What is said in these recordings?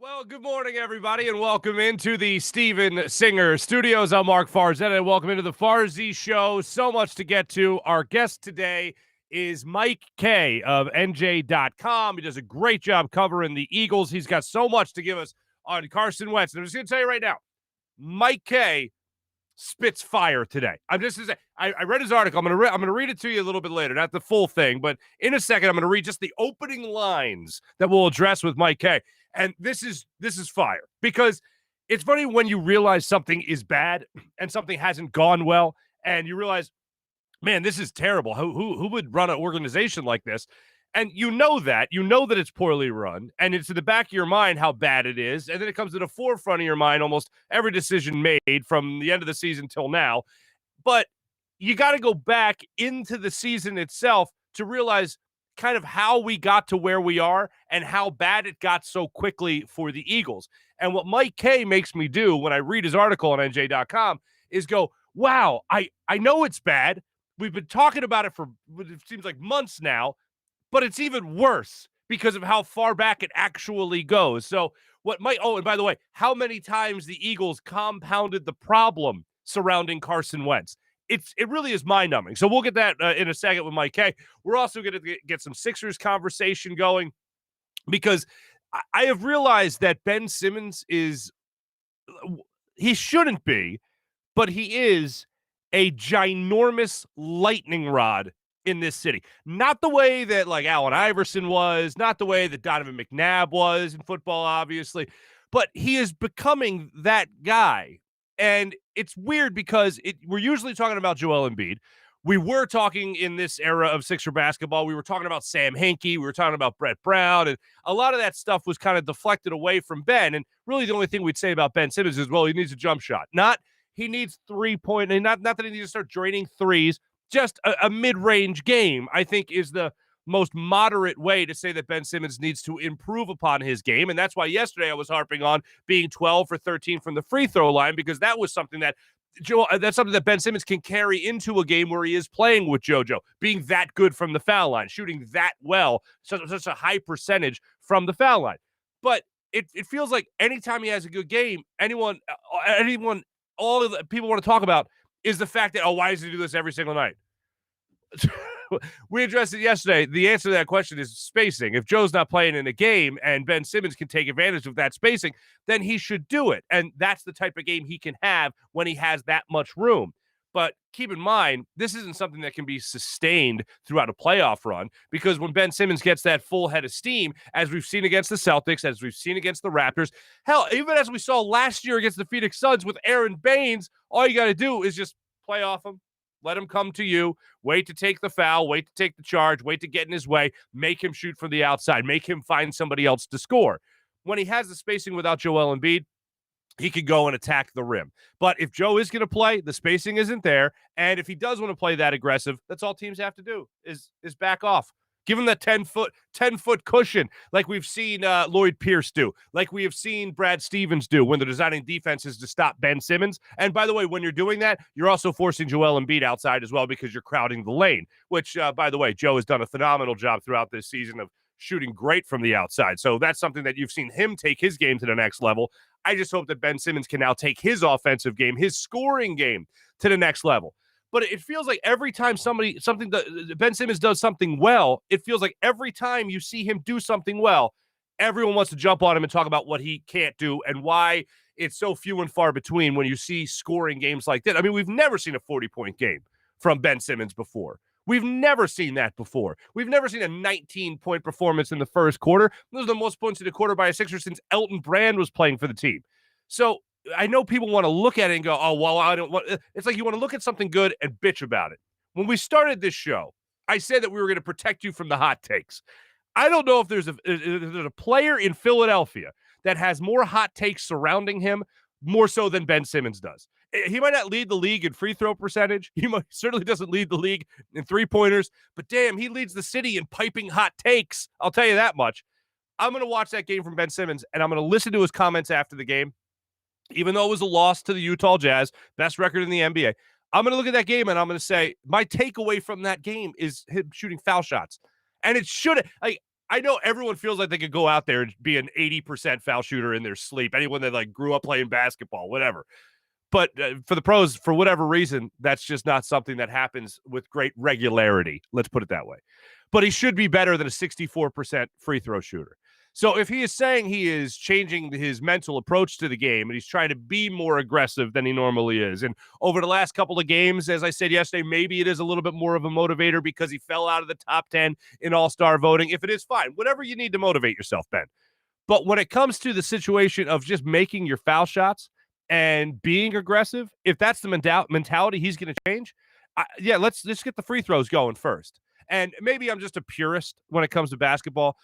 Well, good morning, everybody, and welcome into the Steven Singer Studios. I'm Marc Farzetta, and welcome into the Farzy Show. So much to get to. Our guest today is Mike Kaye of NJ.com. He does a great job covering the Eagles. He's got so much to give us on Carson Wentz. And I'm just going to tell you right now, Mike Kaye spits fire today. I'm just I read his article. I'm gonna read it to you a little bit later, not the full thing, but in a second I'm gonna read just the opening lines that we'll address with Mike Kaye. And this is fire because it's funny when you realize something is bad and something hasn't gone well, and you realize, man, this is terrible. Who would run an organization like this? And you know that it's poorly run, and it's in the back of your mind how bad it is, and then it comes to the forefront of your mind almost every decision made from the end of the season till now. But you got to go back into the season itself to realize kind of how we got to where we are and how bad it got so quickly for the Eagles. And what Mike Kaye makes me do when I read his article on NJ.com is go, wow, I know it's bad. We've been talking about it for it seems like months now, but it's even worse because of how far back it actually goes. So what might, oh, and by the way, how many times the Eagles compounded the problem surrounding Carson Wentz. It really is mind-numbing. So we'll get that in a second with Mike Kaye. We're also going to get some Sixers conversation going because I have realized that Ben Simmons he shouldn't be, but he is a ginormous lightning rod in this city. Not the way that like Allen Iverson was, not the way that Donovan McNabb was in football, obviously, but he is becoming that guy. And it's weird because we're usually talking about Joel Embiid. We were talking in this era of Sixer basketball. We were talking about Sam Hinkie. We were talking about Brett Brown. And a lot of that stuff was kind of deflected away from Ben. And really the only thing we'd say about Ben Simmons is, well, he needs a jump shot. Not he needs 3-point, and not that he needs to start draining threes. Just a mid-range game, I think, is the most moderate way to say that Ben Simmons needs to improve upon his game. And that's why yesterday I was harping on being 12 for 13 from the free throw line, because that was something that that's something that Ben Simmons can carry into a game where he is playing with JoJo, being that good from the foul line, shooting that well, such a high percentage from the foul line. But it feels like anytime he has a good game, anyone, all of the people want to talk about is the fact that, oh, why does he do this every single night? We addressed it yesterday. The answer to that question is spacing. If Joe's not playing in a game and Ben Simmons can take advantage of that spacing, then he should do it. And that's the type of game he can have when he has that much room. But keep in mind, this isn't something that can be sustained throughout a playoff run, because when Ben Simmons gets that full head of steam, as we've seen against the Celtics, as we've seen against the Raptors, hell, even as we saw last year against the Phoenix Suns with Aaron Baines, all you got to do is just play off him, let him come to you, wait to take the foul, wait to take the charge, wait to get in his way, make him shoot from the outside, make him find somebody else to score. When he has the spacing without Joel Embiid, he could go and attack the rim. But if Joe is going to play, the spacing isn't there. And if he does want to play that aggressive, that's all teams have to do is back off. Give him that 10-foot cushion like we've seen Lloyd Pierce do, like we have seen Brad Stevens do when they're designing defenses to stop Ben Simmons. And by the way, when you're doing that, you're also forcing Joel Embiid outside as well, because you're crowding the lane, which, by the way, Joe has done a phenomenal job throughout this season of shooting great from the outside. So that's something that you've seen him take his game to the next level. I just hope that Ben Simmons can now take his offensive game, his scoring game, to the next level. But it feels like every time Ben Simmons does something well, it feels like every time you see him do something well, everyone wants to jump on him and talk about what he can't do and why it's so few and far between when you see scoring games like that. I mean, we've never seen a 40-point game from Ben Simmons before. We've never seen that before. We've never seen a 19-point performance in the first quarter. Those are the most points in a quarter by a Sixer since Elton Brand was playing for the team. So I know people want to look at it and go, oh, well, I don't want. It's like you want to look at something good and bitch about it. When we started this show, I said that we were going to protect you from the hot takes. I don't know if there's a player in Philadelphia that has more hot takes surrounding him, more so than Ben Simmons does. He might not lead the league in free throw percentage. He certainly doesn't lead the league in three-pointers, but damn, he leads the city in piping hot takes. I'll tell you that much. I'm going to watch that game from Ben Simmons, and I'm going to listen to his comments after the game. Even though it was a loss to the Utah Jazz, best record in the NBA, I'm going to look at that game and I'm going to say my takeaway from that game is him shooting foul shots. And it should, like, I know everyone feels like they could go out there and be an 80% foul shooter in their sleep. Anyone that like grew up playing basketball, whatever. But for the pros, for whatever reason, that's just not something that happens with great regularity. Let's put it that way. But he should be better than a 64% free throw shooter. So if he is saying he is changing his mental approach to the game and he's trying to be more aggressive than he normally is, and over the last couple of games, as I said yesterday, maybe it is a little bit more of a motivator because he fell out of the top 10 in all-star voting. If it is, fine. Whatever you need to motivate yourself, Ben. But when it comes to the situation of just making your foul shots and being aggressive, if that's the mentality he's going to change, let's just get the free throws going first. And maybe I'm just a purist when it comes to basketball,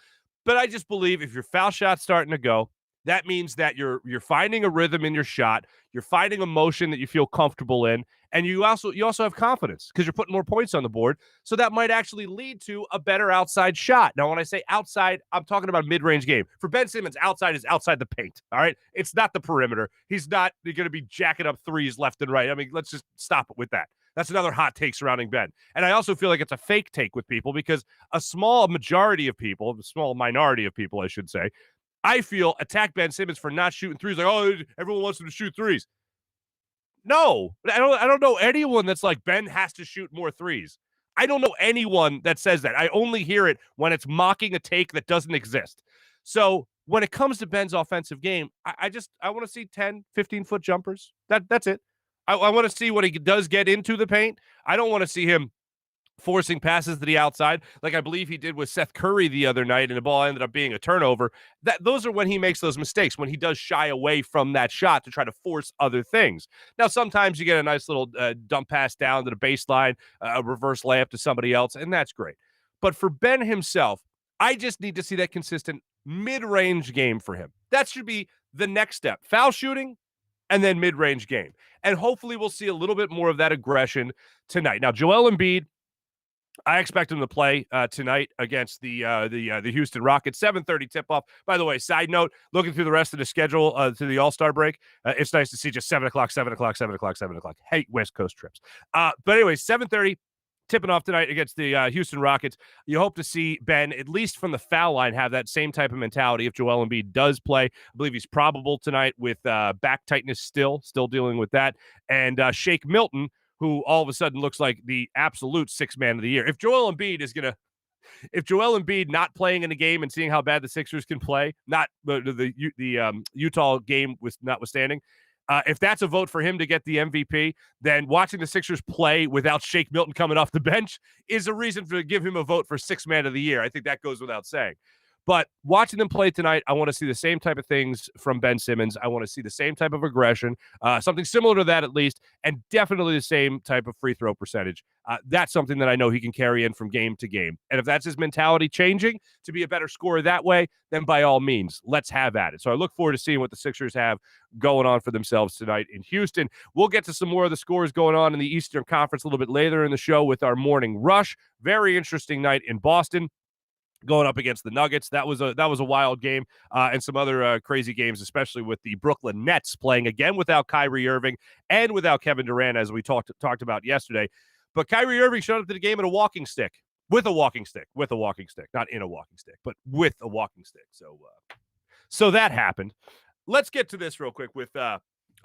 but I just believe if your foul shot's starting to go, that means that you're finding a rhythm in your shot, you're finding a motion that you feel comfortable in, and you also have confidence because you're putting more points on the board. So that might actually lead to a better outside shot. Now, when I say outside, I'm talking about a mid-range game. For Ben Simmons, outside is outside the paint, all right? It's not the perimeter. He's not going to be jacking up threes left and right. I mean, let's just stop it with that. That's another hot take surrounding Ben. And I also feel like it's a fake take with people because a small minority of people, I should say, I feel attack Ben Simmons for not shooting threes. Like, oh, everyone wants him to shoot threes. No, I don't know anyone that's like Ben has to shoot more threes. I don't know anyone that says that. I only hear it when it's mocking a take that doesn't exist. So when it comes to Ben's offensive game, I want to see 10, 15-foot jumpers. That's it. I want to see what he does get into the paint. I don't want to see him forcing passes to the outside like I believe he did with Seth Curry the other night, and the ball ended up being a turnover. Those are when he makes those mistakes, when he does shy away from that shot to try to force other things. Now, sometimes you get a nice little dump pass down to the baseline, a reverse layup to somebody else, and that's great. But for Ben himself, I just need to see that consistent mid-range game for him. That should be the next step. Foul shooting, and then mid-range game. And hopefully we'll see a little bit more of that aggression tonight. Now, Joel Embiid, I expect him to play tonight against the Houston Rockets. 7:30 tip-off. By the way, side note, looking through the rest of the schedule to the All-Star break, it's nice to see just 7 o'clock. Hate West Coast trips. But anyway, 7:30, tipping off tonight against the Houston Rockets. You hope to see Ben, at least from the foul line, have that same type of mentality if Joel Embiid does play. I believe he's probable tonight with back tightness still dealing with that. And Shake Milton, who all of a sudden looks like the absolute sixth man of the year. If Joel Embiid not playing in the game and seeing how bad the Sixers can play, not the Utah game was notwithstanding, if that's a vote for him to get the MVP, then watching the Sixers play without Shake Milton coming off the bench is a reason to give him a vote for sixth man of the year. I think that goes without saying. But watching them play tonight, I want to see the same type of things from Ben Simmons. I want to see the same type of aggression, something similar to that at least, and definitely the same type of free throw percentage. That's something that I know he can carry in from game to game. And if that's his mentality changing to be a better scorer that way, then by all means, let's have at it. So I look forward to seeing what the Sixers have going on for themselves tonight in Houston. We'll get to some more of the scores going on in the Eastern Conference a little bit later in the show with our morning rush. Very interesting night in Boston, going up against the Nuggets. That was a wild game, and some other crazy games, especially with the Brooklyn Nets playing again without Kyrie Irving and without Kevin Durant, as we talked about yesterday. But Kyrie Irving showed up to the game with a walking stick, not in a walking stick, but with a walking stick. So that happened. Let's get to this real quick with our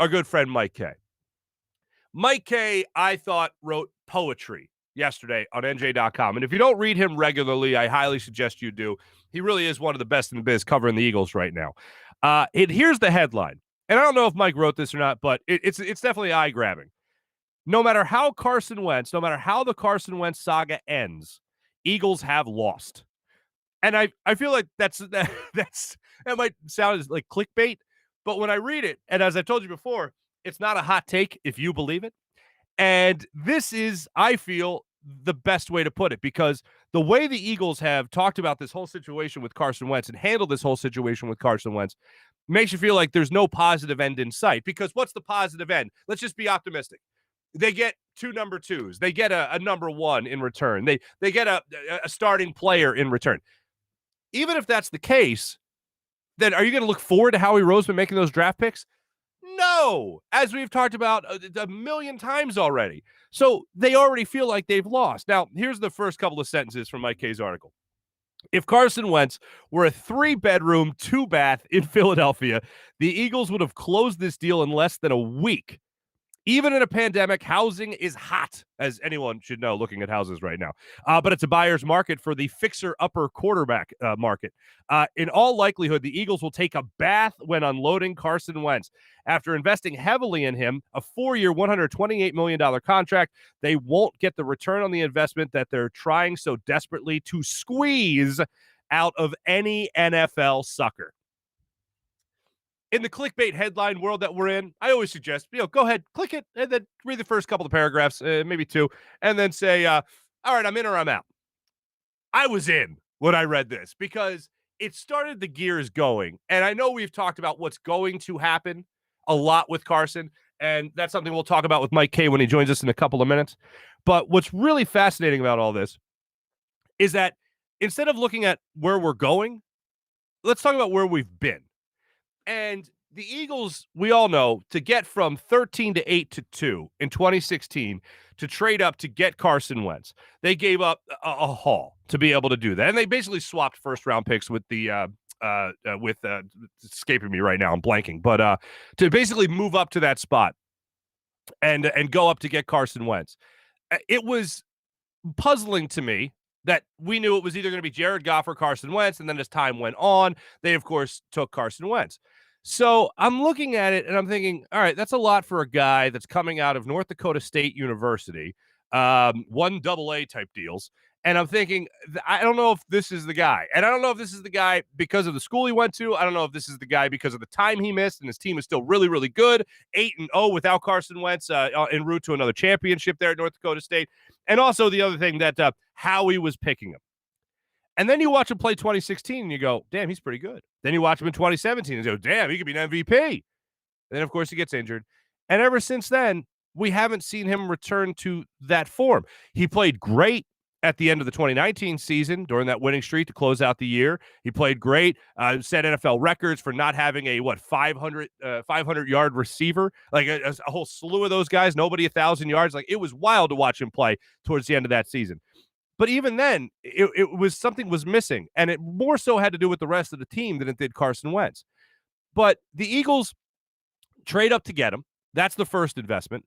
good friend Mike Kaye. Mike Kaye, I thought, wrote poetry yesterday on NJ.com. And if you don't read him regularly, I highly suggest you do. He really is one of the best in the biz covering the Eagles right now. Here's the headline. And I don't know if Mike wrote this or not, but it's definitely eye-grabbing. No matter how the Carson Wentz saga ends, Eagles have lost. And I feel like that might sound like clickbait, but when I read it, and as I told you before, it's not a hot take if you believe it. And this is, I feel, the best way to put it, because the way the Eagles have talked about this whole situation with Carson Wentz and handled this whole situation with Carson Wentz makes you feel like there's no positive end in sight. Because what's the positive end? Let's just be optimistic. They get 2 number 2s. They get a number 1 in return. They get a starting player in return. Even if that's the case, then are you going to look forward to Howie Roseman making those draft picks? No, as we've talked about a million times already. So they already feel like they've lost. Now, here's the first couple of sentences from Mike Kaye's article. If Carson Wentz were a 3-bedroom, 2-bath in Philadelphia, the Eagles would have closed this deal in less than a week. Even in a pandemic, housing is hot, as anyone should know looking at houses right now. But it's a buyer's market for the fixer-upper quarterback market. In all likelihood, the Eagles will take a bath when unloading Carson Wentz. After investing heavily in him, a 4-year, $128 million contract, they won't get the return on the investment that they're trying so desperately to squeeze out of any NFL sucker. In the clickbait headline world that we're in, I always suggest, go ahead, click it, and then read the first couple of paragraphs, maybe two, and then say, all right, I'm in or I'm out. I was in when I read this because it started the gears going. And I know we've talked about what's going to happen a lot with Carson, and that's something we'll talk about with Mike Kaye when he joins us in a couple of minutes. But what's really fascinating about all this is that instead of looking at where we're going, let's talk about where we've been. And the Eagles, we all know, to get from 13 to 8-2 in 2016 to trade up to get Carson Wentz, they gave up a haul to be able to do that. And they basically swapped first-round picks with the escaping me right now, I'm blanking, but to basically move up to that spot and go up to get Carson Wentz. It was puzzling to me that we knew it was either going to be Jared Goff or Carson Wentz, and then as time went on, they, of course, took Carson Wentz. So I'm looking at it, and I'm thinking, all right, that's a lot for a guy that's coming out of North Dakota State University, 1 AA type deals, and I'm thinking, I don't know if this is the guy. And I don't know if this is the guy because of the school he went to. I don't know if this is the guy because of the time he missed, and his team is still really, really good, 8-0 without Carson Wentz en route to another championship there at North Dakota State. And also the other thing that Howie was picking him. And then you watch him play 2016 and you go, damn, he's pretty good. Then you watch him in 2017 and you go, damn, he could be an MVP. And then, of course, he gets injured. And ever since then, we haven't seen him return to that form. He played great at the end of the 2019 season during that winning streak to close out the year. He played great, set NFL records for not having a, 500-yard receiver, like a whole slew of those guys, nobody 1,000 yards. Like, it was wild to watch him play towards the end of that season. But even then, it was something was missing, and it more so had to do with the rest of the team than it did Carson Wentz. But the Eagles trade up to get him. That's the first investment.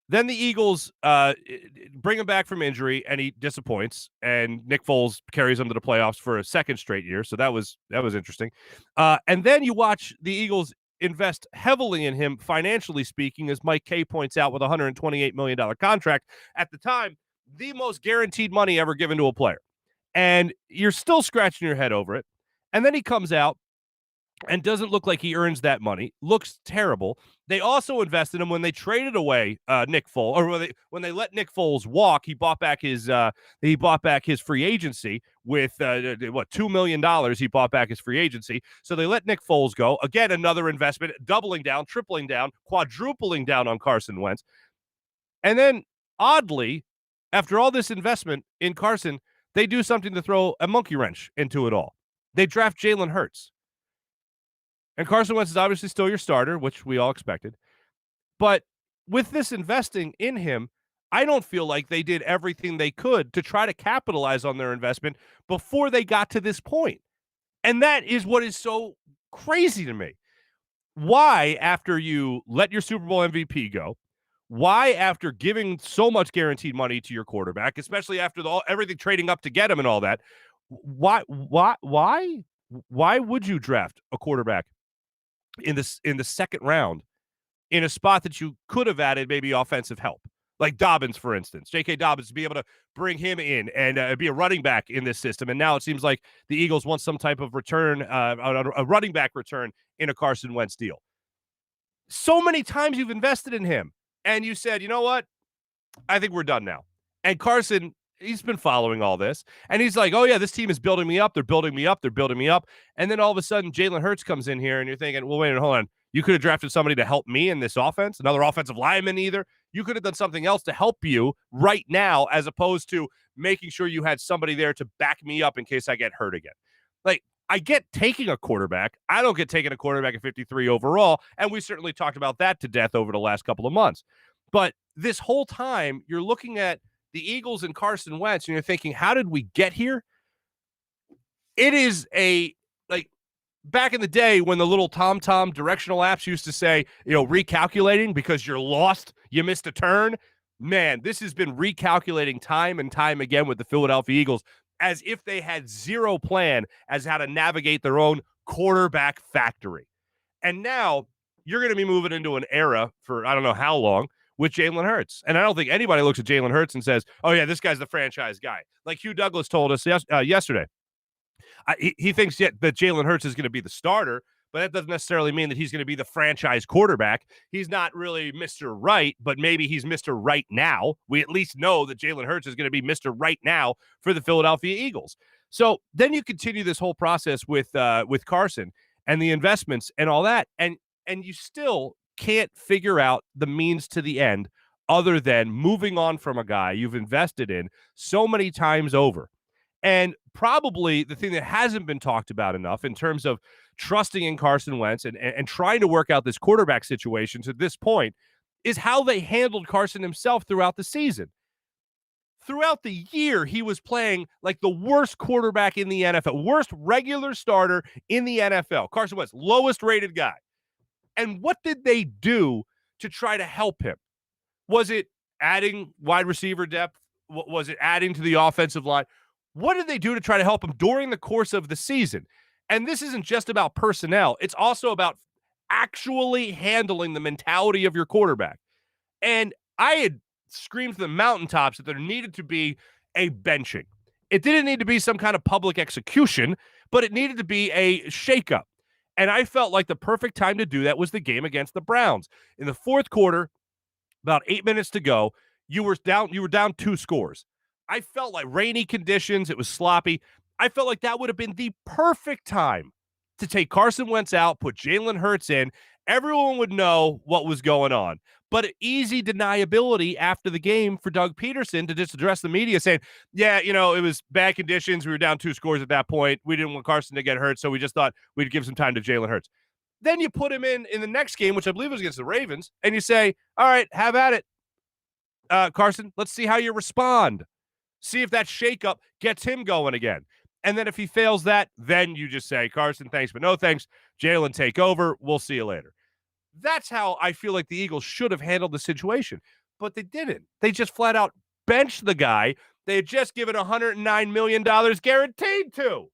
Then the Eagles bring him back from injury, and he disappoints. And Nick Foles carries him to the playoffs for a second straight year. So that was interesting. And then you watch the Eagles invest heavily in him, financially speaking, as Mike Kaye points out, with a $128 million contract at the time, the most guaranteed money ever given to a player. And you're still scratching your head over it. And then he comes out and doesn't look like he earns that money, looks terrible. They also invested in him when they traded away Nick Foles, or when they let Nick Foles walk. He bought back his free agency with $2 million. He bought back his free agency, so they let Nick Foles go. Again, another investment, doubling down, tripling down, quadrupling down on Carson Wentz. And then, oddly, after all this investment in Carson, they do something to throw a monkey wrench into it all. They draft Jalen Hurts. And Carson Wentz is obviously still your starter, which we all expected. But with this investing in him, I don't feel like they did everything they could to try to capitalize on their investment before they got to this point. And that is what is so crazy to me. Why, after you let your Super Bowl MVP go, why, after giving so much guaranteed money to your quarterback, especially after everything trading up to get him and all that, why would you draft a quarterback in the second round in a spot that you could have added maybe offensive help, like Dobbins, for instance, J.K. Dobbins, to be able to bring him in and be a running back in this system? And now it seems like the Eagles want some type of return, a running back return in a Carson Wentz deal. So many times you've invested in him and you said, you know what? I think we're done now. And Carson, he's been following all this, and he's like, oh, yeah, this team is building me up. They're building me up. They're building me up. And then all of a sudden, Jalen Hurts comes in here, and you're thinking, well, wait a minute, hold on. You could have drafted somebody to help me in this offense, another offensive lineman either. You could have done something else to help you right now, as opposed to making sure you had somebody there to back me up in case I get hurt again. Like, I get taking a quarterback. I don't get taking a quarterback at 53 overall, and we certainly talked about that to death over the last couple of months. But this whole time, you're looking at the Eagles and Carson Wentz, and you're thinking, how did we get here? It is like back in the day when the little TomTom directional apps used to say, recalculating because you're lost, you missed a turn. Man, this has been recalculating time and time again with the Philadelphia Eagles as if they had zero plan as how to navigate their own quarterback factory. And now you're going to be moving into an era for I don't know how long with Jalen Hurts. And I don't think anybody looks at Jalen Hurts and says, oh, yeah, this guy's the franchise guy. Like Hugh Douglas told us yesterday. He thinks that Jalen Hurts is going to be the starter, but that doesn't necessarily mean that he's going to be the franchise quarterback. He's not really Mr. Right, but maybe he's Mr. Right now. We at least know that Jalen Hurts is going to be Mr. Right now for the Philadelphia Eagles. So then you continue this whole process with Carson and the investments and all that, and you still can't figure out the means to the end other than moving on from a guy you've invested in so many times over. And probably the thing that hasn't been talked about enough in terms of trusting in Carson Wentz and trying to work out this quarterback situation to this point is how they handled Carson himself throughout the season. Throughout the year, he was playing like the worst quarterback in the NFL, worst regular starter in the NFL. Carson Wentz, lowest rated guy. And what did they do to try to help him? Was it adding wide receiver depth? Was it adding to the offensive line? What did they do to try to help him during the course of the season? And this isn't just about personnel. It's also about actually handling the mentality of your quarterback. And I had screamed to the mountaintops that there needed to be a benching. It didn't need to be some kind of public execution, but it needed to be a shakeup. And I felt like the perfect time to do that was the game against the Browns. In the fourth quarter, about 8 minutes to go, you were down 2 scores. I felt like rainy conditions. It was sloppy. I felt like that would have been the perfect time to take Carson Wentz out, put Jalen Hurts in. Everyone would know what was going on. But easy deniability after the game for Doug Peterson to just address the media saying, yeah, it was bad conditions. We were down 2 scores at that point. We didn't want Carson to get hurt, so we just thought we'd give some time to Jalen Hurts. Then you put him in the next game, which I believe was against the Ravens, and you say, all right, have at it. Carson, let's see how you respond. See if that shakeup gets him going again. And then if he fails that, then you just say, Carson, thanks, but no thanks. Jalen, take over. We'll see you later. That's how I feel like the Eagles should have handled the situation. But they didn't. They just flat out benched the guy they had just given $109 million guaranteed to.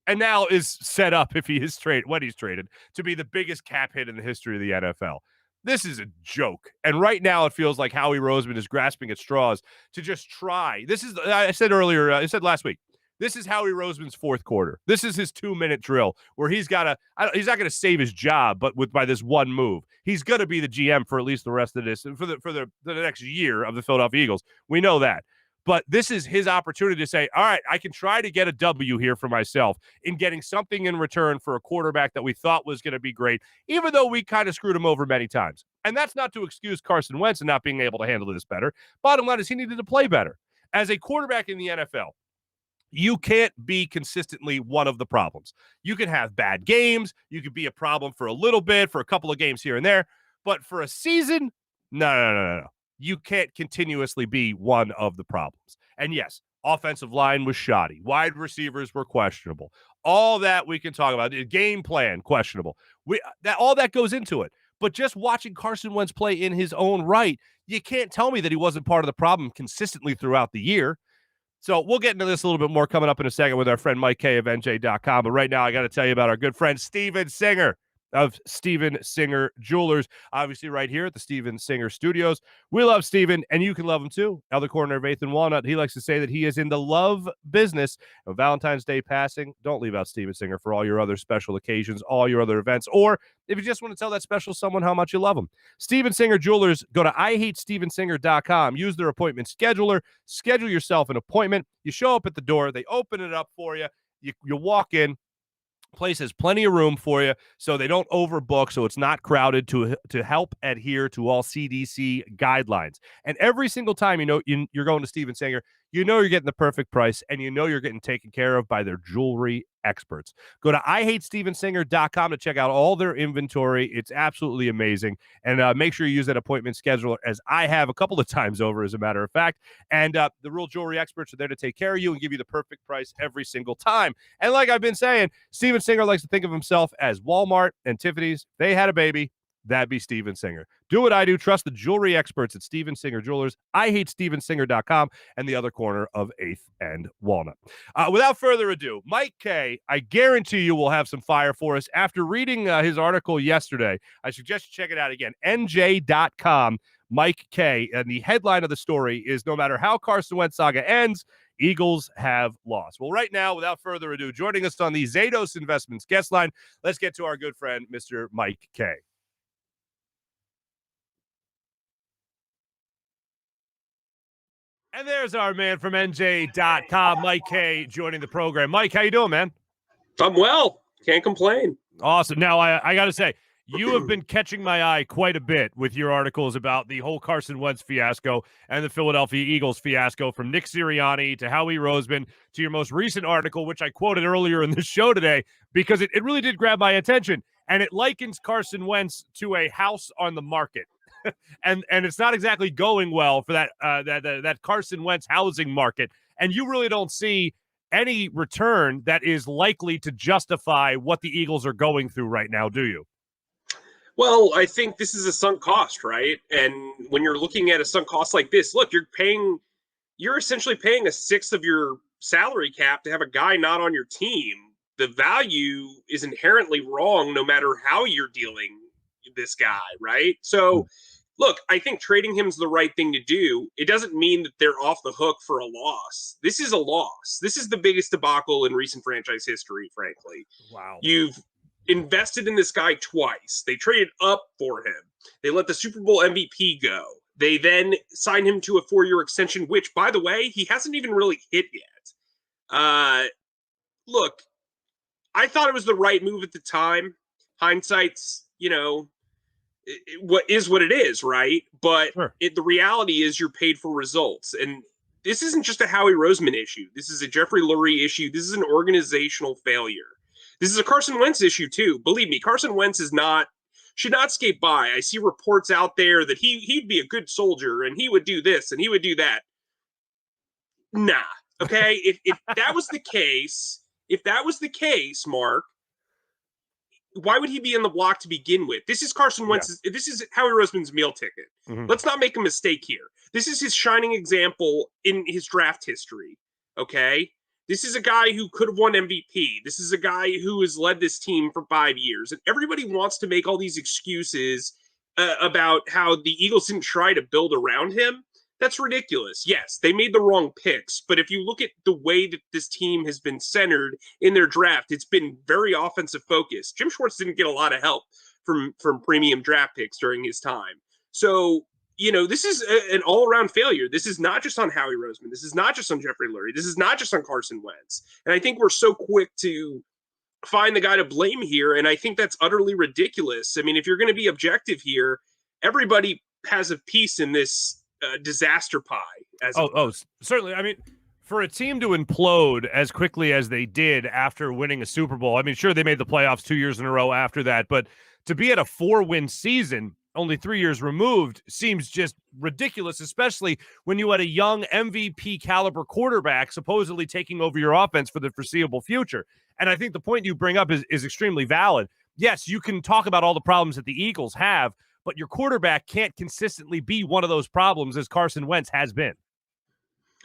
And now is set up, if he is traded, when he's traded, to be the biggest cap hit in the history of the NFL. This is a joke. And right now it feels like Howie Roseman is grasping at straws to just try. I said last week, this is Howie Roseman's fourth quarter. This is his 2-minute drill where he's not going to save his job, but by this one move. He's going to be the GM for at least the rest of this, for the next year of the Philadelphia Eagles. We know that. But this is his opportunity to say, all right, I can try to get a W here for myself in getting something in return for a quarterback that we thought was going to be great, even though we kind of screwed him over many times. And that's not to excuse Carson Wentz and not being able to handle this better. Bottom line is he needed to play better. As a quarterback in the NFL, you can't be consistently one of the problems. You can have bad games. You can be a problem for a little bit, for a couple of games here and there. But for a season, no. You can't continuously be one of the problems. And yes, offensive line was shoddy. Wide receivers were questionable. All that we can talk about. The game plan, questionable. All that goes into it. But just watching Carson Wentz play in his own right, you can't tell me that he wasn't part of the problem consistently throughout the year. So we'll get into this a little bit more coming up in a second with our friend Mike Kaye of NJ.com. But right now, I got to tell you about our good friend Steven Singer of Steven Singer Jewelers, obviously right here at the Steven Singer Studios. We love Steven, and you can love him too. Elder corner of 8th and Walnut. He likes to say that he is in the love business. Of Valentine's Day passing, don't leave out Steven Singer for all your other special occasions, all your other events, or if you just want to tell that special someone how much you love them. Steven Singer Jewelers, go to IHateStevenSinger.com. Use their appointment scheduler. Schedule yourself an appointment. You show up at the door. They open it up for you. You walk in. Place has plenty of room for you, so they don't overbook, so it's not crowded to help adhere to all CDC guidelines. And every single time you're going to Steven Singer, you're getting the perfect price, and you're getting taken care of by their jewelry experts. Go to IHateStevenSinger.com to check out all their inventory. It's absolutely amazing. And make sure you use that appointment scheduler, as I have a couple of times over, as a matter of fact. And the real jewelry experts are there to take care of you and give you the perfect price every single time. And like I've been saying, Steven Singer likes to think of himself as Walmart and Tiffany's. They had a baby. That'd be Steven Singer. Do what I do. Trust the jewelry experts at Steven Singer Jewelers. IHateStevenSinger.com and the other corner of 8th and Walnut. Without further ado, Mike Kaye, I guarantee you will have some fire for us. After reading his article yesterday, I suggest you check it out again. NJ.com, Mike Kaye. And the headline of the story is, no matter how Carson Wentz saga ends, Eagles have lost. Well, right now, without further ado, joining us on the Zados Investments guest line, let's get to our good friend, Mr. Mike Kaye. And there's our man from NJ.com, Mike Kaye, joining the program. Mike, how you doing, man? I'm well. Can't complain. Awesome. Now, I got to say, you have been catching my eye quite a bit with your articles about the whole Carson Wentz fiasco and the Philadelphia Eagles fiasco, from Nick Sirianni to Howie Roseman to your most recent article, which I quoted earlier in the show today, because it really did grab my attention. And it likens Carson Wentz to a house on the market. and it's not exactly going well for that Carson Wentz housing market. And you really don't see any return that is likely to justify what the Eagles are going through right now, do you? Well, I think this is a sunk cost, right? And when you're looking at a sunk cost like this, look, you're essentially paying a sixth of your salary cap to have a guy not on your team. The value is inherently wrong no matter how you're dealing this guy, right? So look, I think trading him is the right thing to do. It doesn't mean that they're off the hook for a loss. This is a loss. This is the biggest debacle in recent franchise history, frankly. Wow. You've invested in this guy twice. They traded up for him. They let the Super Bowl MVP go. They then signed him to a 4-year extension, which, by the way, he hasn't even really hit yet. Look, I thought it was the right move at the time. Hindsight's, what it is, right? But sure. The reality is you're paid for results. And this isn't just a Howie Roseman issue. This is a Jeffrey Lurie issue. This is an organizational failure. This is a Carson Wentz issue, too. Believe me, Carson Wentz should not skate by. I see reports out there that he'd be a good soldier and he would do this and he would do that. Nah, okay? if that was the case, Mark, why would he be in the block to begin with? This is Carson Wentz. Yeah. This is Howie Roseman's meal ticket. Mm-hmm. Let's not make a mistake here. This is his shining example in his draft history, okay? This is a guy who could have won MVP. This is a guy who has led this team for 5 years. And everybody wants to make all these excuses about how the Eagles didn't try to build around him. That's ridiculous. Yes, they made the wrong picks. But if you look at the way that this team has been centered in their draft, it's been very offensive focused. Jim Schwartz didn't get a lot of help from premium draft picks during his time. So, this is an all-around failure. This is not just on Howie Roseman. This is not just on Jeffrey Lurie. This is not just on Carson Wentz. And I think we're so quick to find the guy to blame here, and I think that's utterly ridiculous. I mean, if you're going to be objective here, everybody has a piece in this disaster pie. Certainly. I mean, for a team to implode as quickly as they did after winning a Super Bowl, I mean, sure, they made the playoffs 2 years in a row after that, but to be at a 4-win season only 3 years removed seems just ridiculous, especially when you had a young MVP caliber quarterback supposedly taking over your offense for the foreseeable future. And I think the point you bring up is extremely valid. Yes, you can talk about all the problems that the Eagles have, but your quarterback can't consistently be one of those problems as Carson Wentz has been.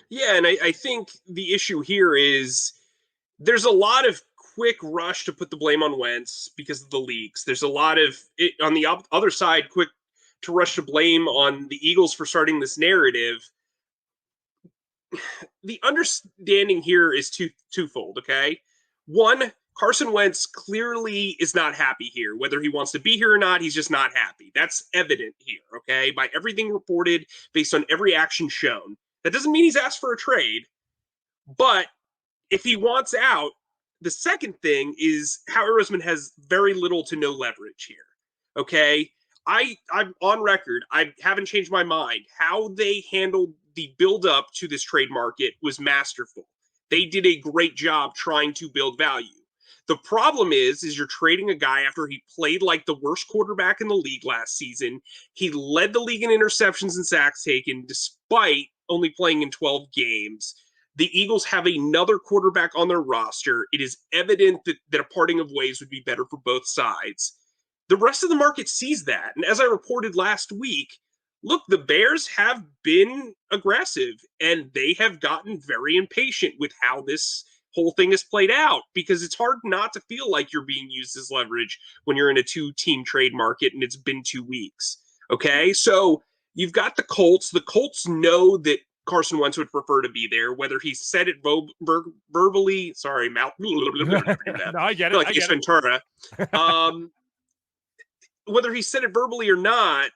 Yeah, and I think the issue here is there's a lot of quick rush to put the blame on Wentz because of the leaks. There's a lot of it on the other side, quick to rush to blame on the Eagles for starting this narrative. The understanding here is twofold, okay? One, Carson Wentz clearly is not happy here. Whether he wants to be here or not, he's just not happy. That's evident here, okay? By everything reported, based on every action shown. That doesn't mean he's asked for a trade, but if he wants out, the second thing is Howie Roseman has very little to no leverage here, okay? I'm on record. I haven't changed my mind. How they handled the build-up to this trade market was masterful. They did a great job trying to build value. The problem is you're trading a guy after he played like the worst quarterback in the league last season. He led the league in interceptions and sacks taken despite only playing in 12 games. The Eagles have another quarterback on their roster. It is evident that a parting of ways would be better for both sides. The rest of the market sees that. And as I reported last week, look, the Bears have been aggressive and they have gotten very impatient with how this whole thing is played out, because it's hard not to feel like you're being used as leverage when you're in a 2-team trade market and it's been 2 weeks. Okay, so you've got the Colts. The Colts know that Carson Wentz would prefer to be there, whether he said it verbally. Sorry, mouth. No, I get it. Like Ace Ventura. Whether he said it verbally or not,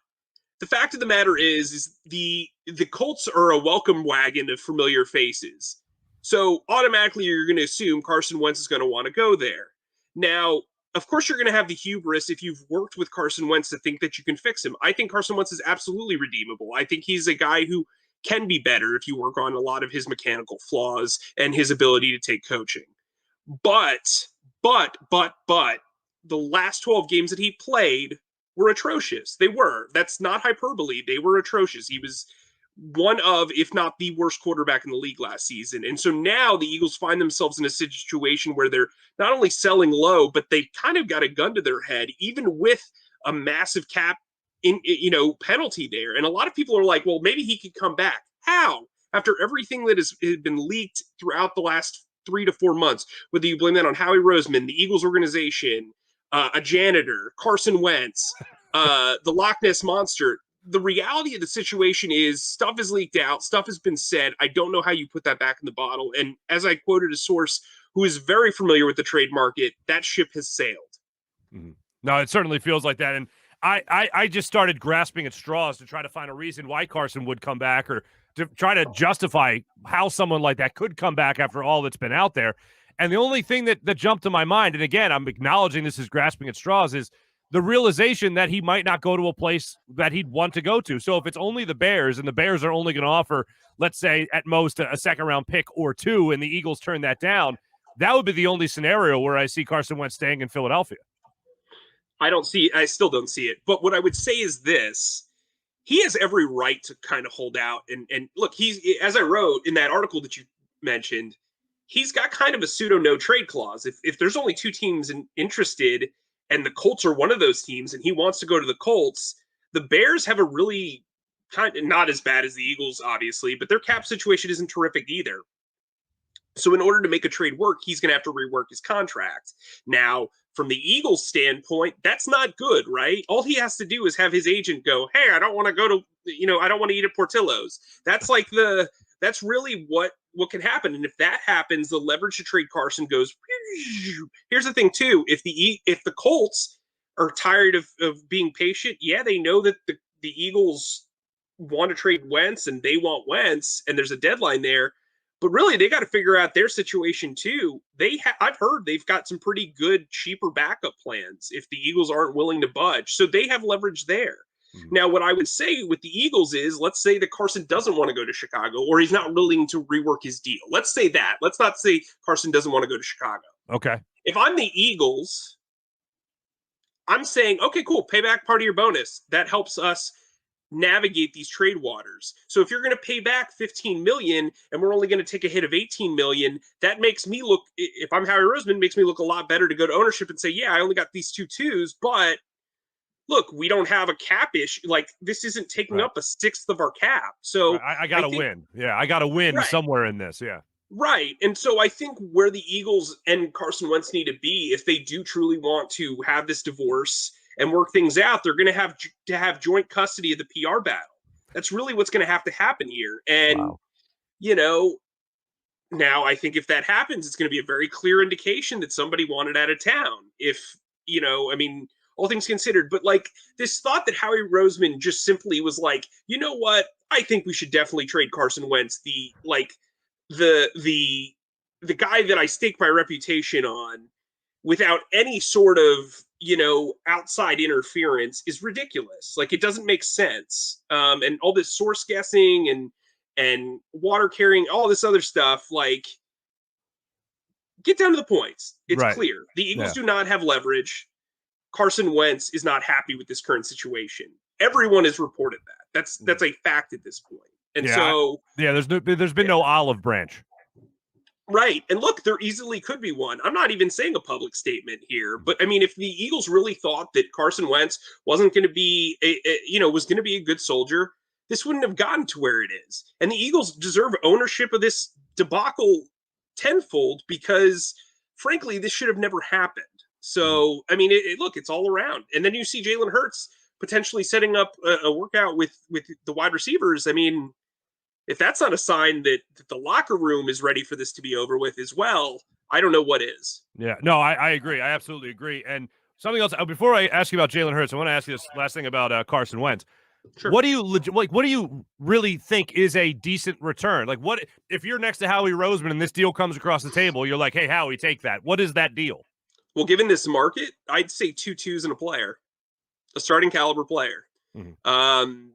the fact of the matter is the Colts are a welcome wagon of familiar faces. So automatically you're going to assume Carson Wentz is going to want to go there. Now, of course, you're going to have the hubris if you've worked with Carson Wentz to think that you can fix him. I think Carson Wentz is absolutely redeemable. I think he's a guy who can be better if you work on a lot of his mechanical flaws and his ability to take coaching. But the last 12 games that he played were atrocious. They were. That's not hyperbole. They were atrocious. He was one of, if not the worst quarterback in the league last season. And so now the Eagles find themselves in a situation where they're not only selling low, but they kind of got a gun to their head, even with a massive cap penalty there. And a lot of people are like, well, maybe he could come back. How? After everything that has been leaked throughout the last 3 to 4 months, whether you blame that on Howie Roseman, the Eagles organization, a janitor, Carson Wentz, the Loch Ness Monster. The reality of the situation is stuff is leaked out, stuff has been said. I don't know how you put that back in the bottle. And as I quoted a source who is very familiar with the trade market, that ship has sailed. Mm-hmm. No, it certainly feels like that. And I just started grasping at straws to try to find a reason why Carson would come back, or to try to justify how someone like that could come back after all that's been out there. And the only thing that jumped to my mind, and again, I'm acknowledging this is grasping at straws, is the realization that he might not go to a place that he'd want to go to. So if it's only the Bears, and the Bears are only going to offer, let's say, at most a second-round pick or 2, and the Eagles turn that down, that would be the only scenario where I see Carson Wentz staying in Philadelphia. I still don't see it. But what I would say is this. He has every right to kind of hold out. And look, he's, as I wrote in that article that you mentioned, he's got kind of a pseudo no trade clause. If there's only 2 teams interested, and the Colts are one of those teams, and he wants to go to the Colts, the Bears have a really kind of, not as bad as the Eagles, obviously, but their cap situation isn't terrific either. So in order to make a trade work, he's going to have to rework his contract. Now, from the Eagles' standpoint, that's not good, right? All he has to do is have his agent go, hey, I don't want to go to, I don't want to eat at Portillo's. That's like that's really what can happen. And if that happens, the leverage to trade Carson goes. Here's the thing too: if the Colts are tired of being patient, yeah, they know that the Eagles want to trade Wentz and they want Wentz, and there's a deadline there. But really, they got to figure out their situation too. I've heard they've got some pretty good, cheaper backup plans if the Eagles aren't willing to budge. So they have leverage there. Mm-hmm. Now, what I would say with the Eagles is, let's say that Carson doesn't want to go to Chicago, or he's not willing to rework his deal. Let's say that. Let's not say Carson doesn't want to go to Chicago. Okay. If I'm the Eagles, I'm saying, okay, cool, pay back part of your bonus. That helps us navigate these trade waters. So if you're going to pay back $15 million and we're only going to take a hit of $18 million, that makes me look, if I'm Howie Roseman, makes me look a lot better to go to ownership and say, yeah, I only got these 2 twos, but look, we don't have a cap issue. Like, this isn't taking up a 1/6 of our cap. So I got to win. Yeah, I got to win somewhere in this. Yeah. Right. And so I think where the Eagles and Carson Wentz need to be, if they do truly want to have this divorce and work things out, they're going to have joint custody of the PR battle. That's really what's going to happen here. And, now I think if that happens, it's going to be a very clear indication that somebody wanted out of town. If, all things considered, but like this thought that Howie Roseman just simply was like, you know what? I think we should definitely trade Carson Wentz. The guy that I stake my reputation on without any sort of, outside interference is ridiculous. Like, it doesn't make sense. And all this source guessing and water carrying, all this other stuff, like, get down to the points. It's Right. clear. The Eagles do not have leverage. Carson Wentz is not happy with this current situation. Everyone has reported that. That's a fact at this point. And so there's been no olive branch. Right. And look, there easily could be one. I'm not even saying a public statement here, but I mean, if the Eagles really thought that Carson Wentz wasn't going to be was going to be a good soldier, this wouldn't have gotten to where it is. And the Eagles deserve ownership of this debacle tenfold because, frankly, this should have never happened. So, I mean, look, it's all around. And then you see Jalen Hurts potentially setting up a workout with the wide receivers. I mean, if that's not a sign that the locker room is ready for this to be over with as well, I don't know what is. Yeah, no, I agree. I absolutely agree. And something else, before I ask you about Jalen Hurts, I want to ask you this last thing about Carson Wentz. Sure. What do you really think is a decent return? Like, what if you're next to Howie Roseman and this deal comes across the table? You're like, hey, Howie, take that. What is that deal? Well, given this market, I'd say 2 2s and a player, a starting caliber player. Mm-hmm.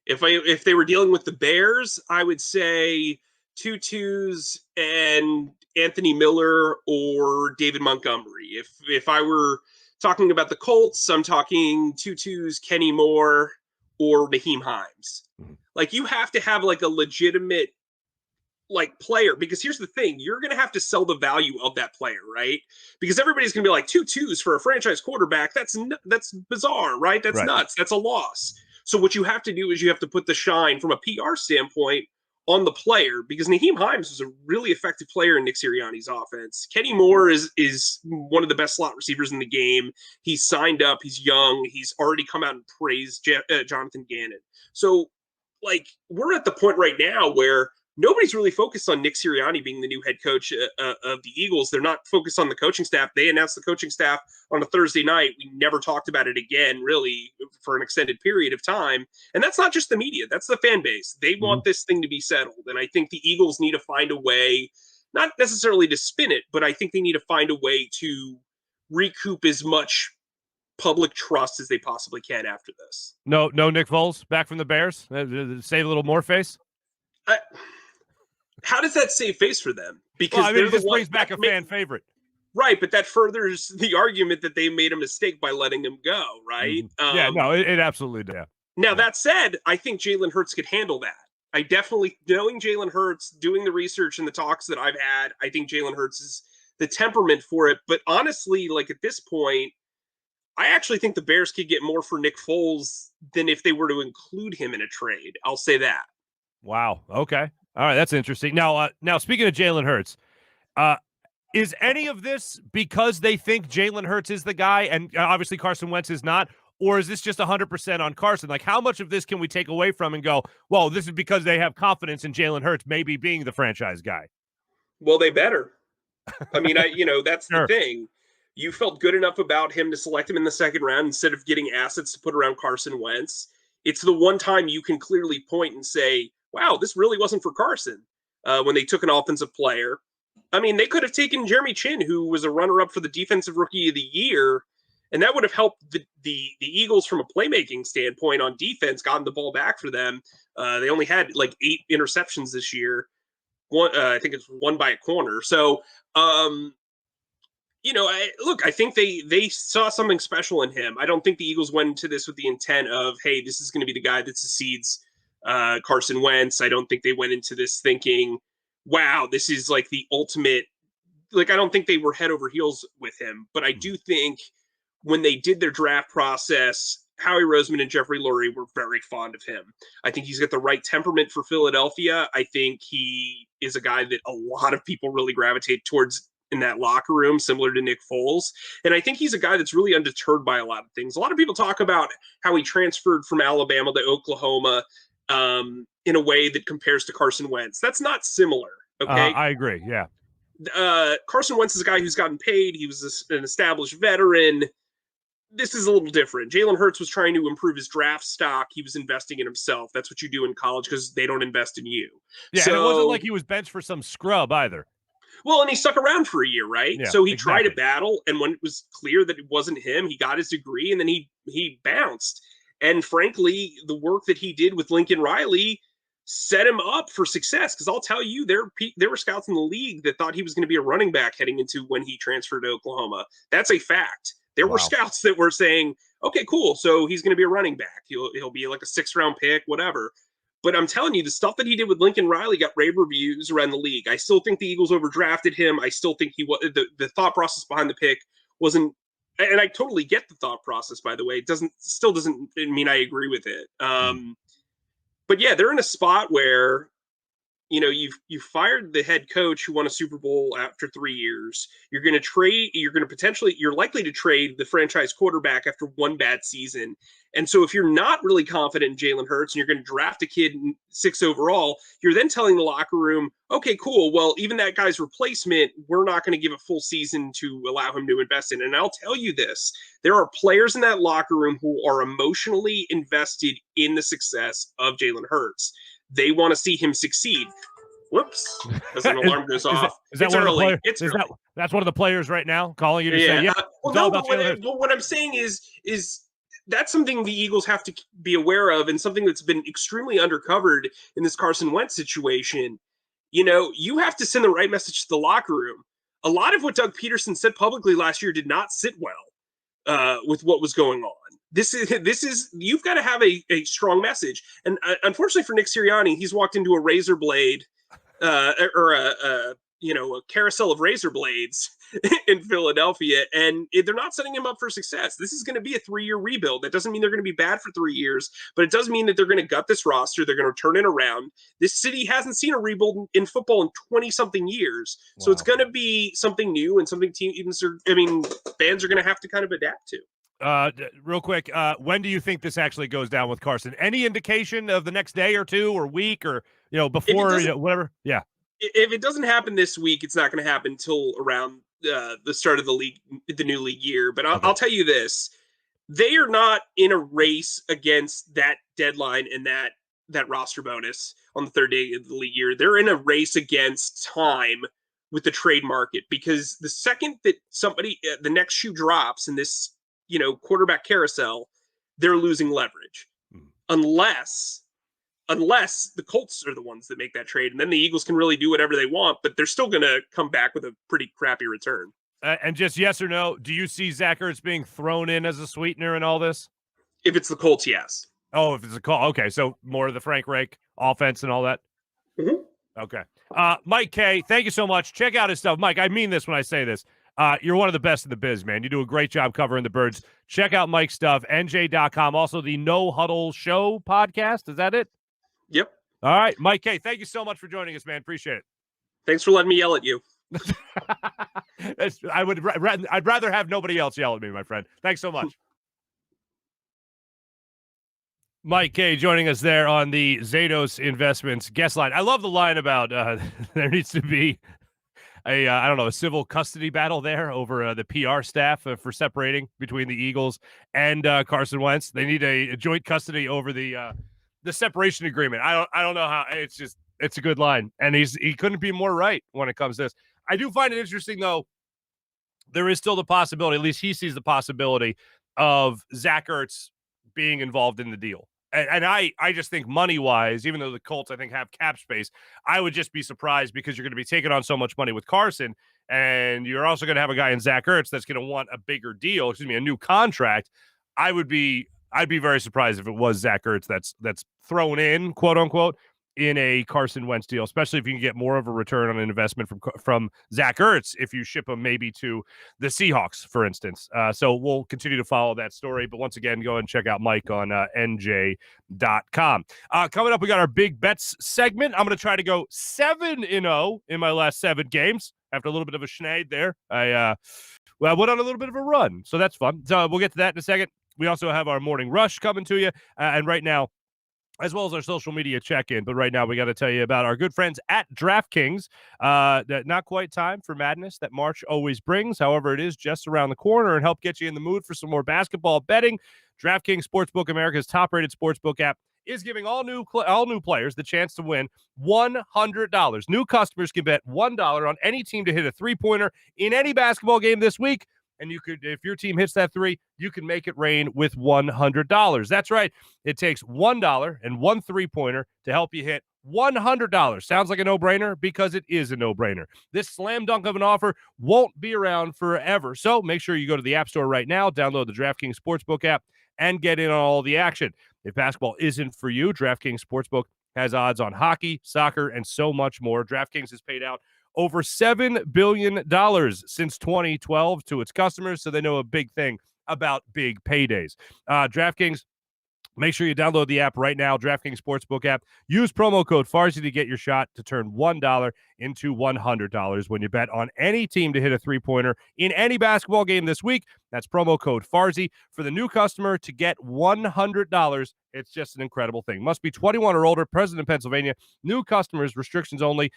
If they were dealing with the Bears, I would say 2 2s and Anthony Miller or David Montgomery. If I were talking about the Colts, I'm talking 2 2s, Kenny Moore or Naheem Hines. Mm-hmm. Like, you have to have like a legitimate player, because here's the thing, you're going to have to sell the value of that player, right? Because everybody's going to be like, 2 2s for a franchise quarterback. That's bizarre, right? That's nuts. That's a loss. So what you have to do is you have to put the shine from a PR standpoint on the player, because Naheem Hines was a really effective player in Nick Sirianni's offense. Kenny Moore is one of the best slot receivers in the game. He's signed up. He's young. He's already come out and praised Jonathan Gannon. So, we're at the point right now where nobody's really focused on Nick Sirianni being the new head coach of the Eagles. They're not focused on the coaching staff. They announced the coaching staff on a Thursday night. We never talked about it again, really, for an extended period of time. And that's not just the media. That's the fan base. They want this thing to be settled. And I think the Eagles need to find a way, not necessarily to spin it, but I think they need to find a way to recoup as much public trust as they possibly can after this. No Nick Foles back from the Bears? Save a little more face? How does that save face for them? Because it just brings back a fan favorite. Right, but that furthers the argument that they made a mistake by letting him go, right? Mm-hmm. It absolutely did. Now, that said, I think Jalen Hurts could handle that. I definitely, knowing Jalen Hurts, doing the research and the talks that I've had, I think Jalen Hurts is the temperament for it. But honestly, at this point, I actually think the Bears could get more for Nick Foles than if they were to include him in a trade. I'll say that. Wow. Okay. All right, that's interesting. Now, speaking of Jalen Hurts, is any of this because they think Jalen Hurts is the guy, and obviously Carson Wentz is not, or is this just 100% on Carson? Like, how much of this can we take away from and go, well, this is because they have confidence in Jalen Hurts maybe being the franchise guy? Well, they better. I mean, that's sure. The thing. You felt good enough about him to select him in the second round instead of getting assets to put around Carson Wentz. It's the one time you can clearly point and say, wow, this really wasn't for Carson when they took an offensive player. I mean, they could have taken Jeremy Chin, who was a runner-up for the Defensive Rookie of the Year, and that would have helped the Eagles from a playmaking standpoint on defense, gotten the ball back for them. They only had 8 interceptions this year. I think it's one by a corner. So, I think they saw something special in him. I don't think the Eagles went into this with the intent of, hey, this is going to be the guy that succeeds Carson Wentz. I don't think they went into this thinking, wow, this is the ultimate. I don't think they were head over heels with him, but I do think when they did their draft process, Howie Roseman and Jeffrey Lurie were very fond of him. I think he's got the right temperament for Philadelphia. I think he is a guy that a lot of people really gravitate towards in that locker room, similar to Nick Foles. And I think he's a guy that's really undeterred by a lot of things. A lot of people talk about how he transferred from Alabama to Oklahoma in a way that compares to Carson Wentz. That's not similar. Okay. I agree. Yeah. Carson Wentz is a guy who's gotten paid. He was an established veteran. This is a little different. Jalen Hurts was trying to improve his draft stock. He was investing in himself. That's what you do in college because they don't invest in you. Yeah. So, and it wasn't like he was benched for some scrub either. Well, and he stuck around for a year, right? Yeah, so he tried to battle, and when it was clear that it wasn't him, he got his degree, and then he bounced. And frankly, the work that he did with Lincoln Riley set him up for success. Because I'll tell you, there were scouts in the league that thought he was going to be a running back heading into when he transferred to Oklahoma. That's a fact. There were scouts that were saying, okay, cool, so he's going to be a running back. He'll be like a 6th-round pick, whatever. But I'm telling you, the stuff that he did with Lincoln Riley got rave reviews around the league. I still think the Eagles overdrafted him. I still think the thought process behind the pick wasn't, and I totally get the thought process, by the way. It still doesn't mean I agree with it. But yeah, they're in a spot where, you've fired the head coach who won a Super Bowl after 3 years. You're likely to trade the franchise quarterback after one bad season. And so if you're not really confident in Jalen Hurts and you're going to draft a kid 6 overall, you're then telling the locker room, okay, cool, well, even that guy's replacement, we're not going to give a full season to allow him to invest in. And I'll tell you this, there are players in that locker room who are emotionally invested in the success of Jalen Hurts. They want to see him succeed. Whoops! As an alarm goes off. It's early. That's one of the players right now calling you to say, yeah. What I'm saying is that's something the Eagles have to be aware of, and something that's been extremely undercovered in this Carson Wentz situation. You have to send the right message to the locker room. A lot of what Doug Peterson said publicly last year did not sit well with what was going on. This is you've got to have a strong message. And unfortunately for Nick Sirianni, he's walked into a razor blade or a carousel of razor blades in Philadelphia, and they're not setting him up for success. This is going to be a 3-year rebuild. That doesn't mean they're going to be bad for 3 years, but it does mean that they're going to gut this roster. They're going to turn it around. This city hasn't seen a rebuild in football in 20-something years. Wow. So it's going to be something new and something fans are going to have to kind of adapt to. Real quick, when do you think this actually goes down with Carson? Any indication of the next day or two or week or, before, whatever? Yeah. If it doesn't happen this week, it's not going to happen until around the start of the new league year. But I'll tell you this, they are not in a race against that deadline and that roster bonus on the third day of the league year. They're in a race against time with the trade market, because the second that the next shoe drops in this, quarterback carousel, they're losing leverage. Unless the Colts are the ones that make that trade, and then the Eagles can really do whatever they want, but they're still going to come back with a pretty crappy return. And just yes or no, do you see Zach Ertz being thrown in as a sweetener in all this? If it's the Colts, yes. Oh, if it's a call, okay, so more of the Frank Reich offense and all that? Mm-hmm. Okay. Mike Kaye, thank you so much. Check out his stuff. Mike, I mean this when I say this. You're one of the best in the biz, man. You do a great job covering the Birds. Check out Mike's stuff, NJ.com. Also, the No Huddle Show podcast. Is that it? Yep. All right, Mike Kaye, thank you so much for joining us, man. Appreciate it. Thanks for letting me yell at you. I'd rather have nobody else yell at me, my friend. Thanks so much. Mike Kaye joining us there on the Zados Investments guest line. I love the line about there needs to be a civil custody battle there over the PR staff for separating between the Eagles and Carson Wentz. They need a joint custody over the separation agreement. I don't know how. It's a good line, and he couldn't be more right when it comes to this. I do find it interesting though. There is still the possibility, at least he sees the possibility, of Zach Ertz being involved in the deal. And I just think money-wise, even though the Colts, I think, have cap space, I would just be surprised because you're going to be taking on so much money with Carson, and you're also going to have a guy in Zach Ertz that's going to want a bigger deal, a new contract. I'd be very surprised if it was Zach Ertz that's thrown in, quote unquote, in a Carson Wentz deal, especially if you can get more of a return on an investment from Zach Ertz if you ship him maybe to the Seahawks, for instance. So we'll continue to follow that story. But once again, go and check out Mike on NJ.com. Coming up, we got our Big Bets segment. I'm going to try to go 7-0 in my last 7 games after a little bit of a schneid there. I went on a little bit of a run, so that's fun. So we'll get to that in a second. We also have our morning rush coming to you. And right now, as well as our social media check-in. But right now, we got to tell you about our good friends at DraftKings. That not quite time for madness that March always brings. However, it is just around the corner and help get you in the mood for some more basketball betting. DraftKings Sportsbook, America's top-rated sportsbook app, is giving all new players the chance to win $100. New customers can bet $1 on any team to hit a three-pointer in any basketball game this week. And you could, if your team hits that three, you can make it rain with $100. That's right. It takes $1 and one three-pointer to help you hit $100. Sounds like a no-brainer because it is a no-brainer. This slam dunk of an offer won't be around forever. So make sure you go to the App Store right now, download the DraftKings Sportsbook app, and get in on all the action. If basketball isn't for you, DraftKings Sportsbook has odds on hockey, soccer, and so much more. DraftKings has paid out over $7 billion since 2012 to its customers, so they know a big thing about big paydays. DraftKings, make sure you download the app right now, DraftKings Sportsbook app. Use promo code Farzy to get your shot to turn $1 into $100 when you bet on any team to hit a three-pointer in any basketball game this week. That's promo code Farzy. For the new customer to get $100, it's just an incredible thing. Must be 21 or older, present in Pennsylvania. New customers, restrictions only.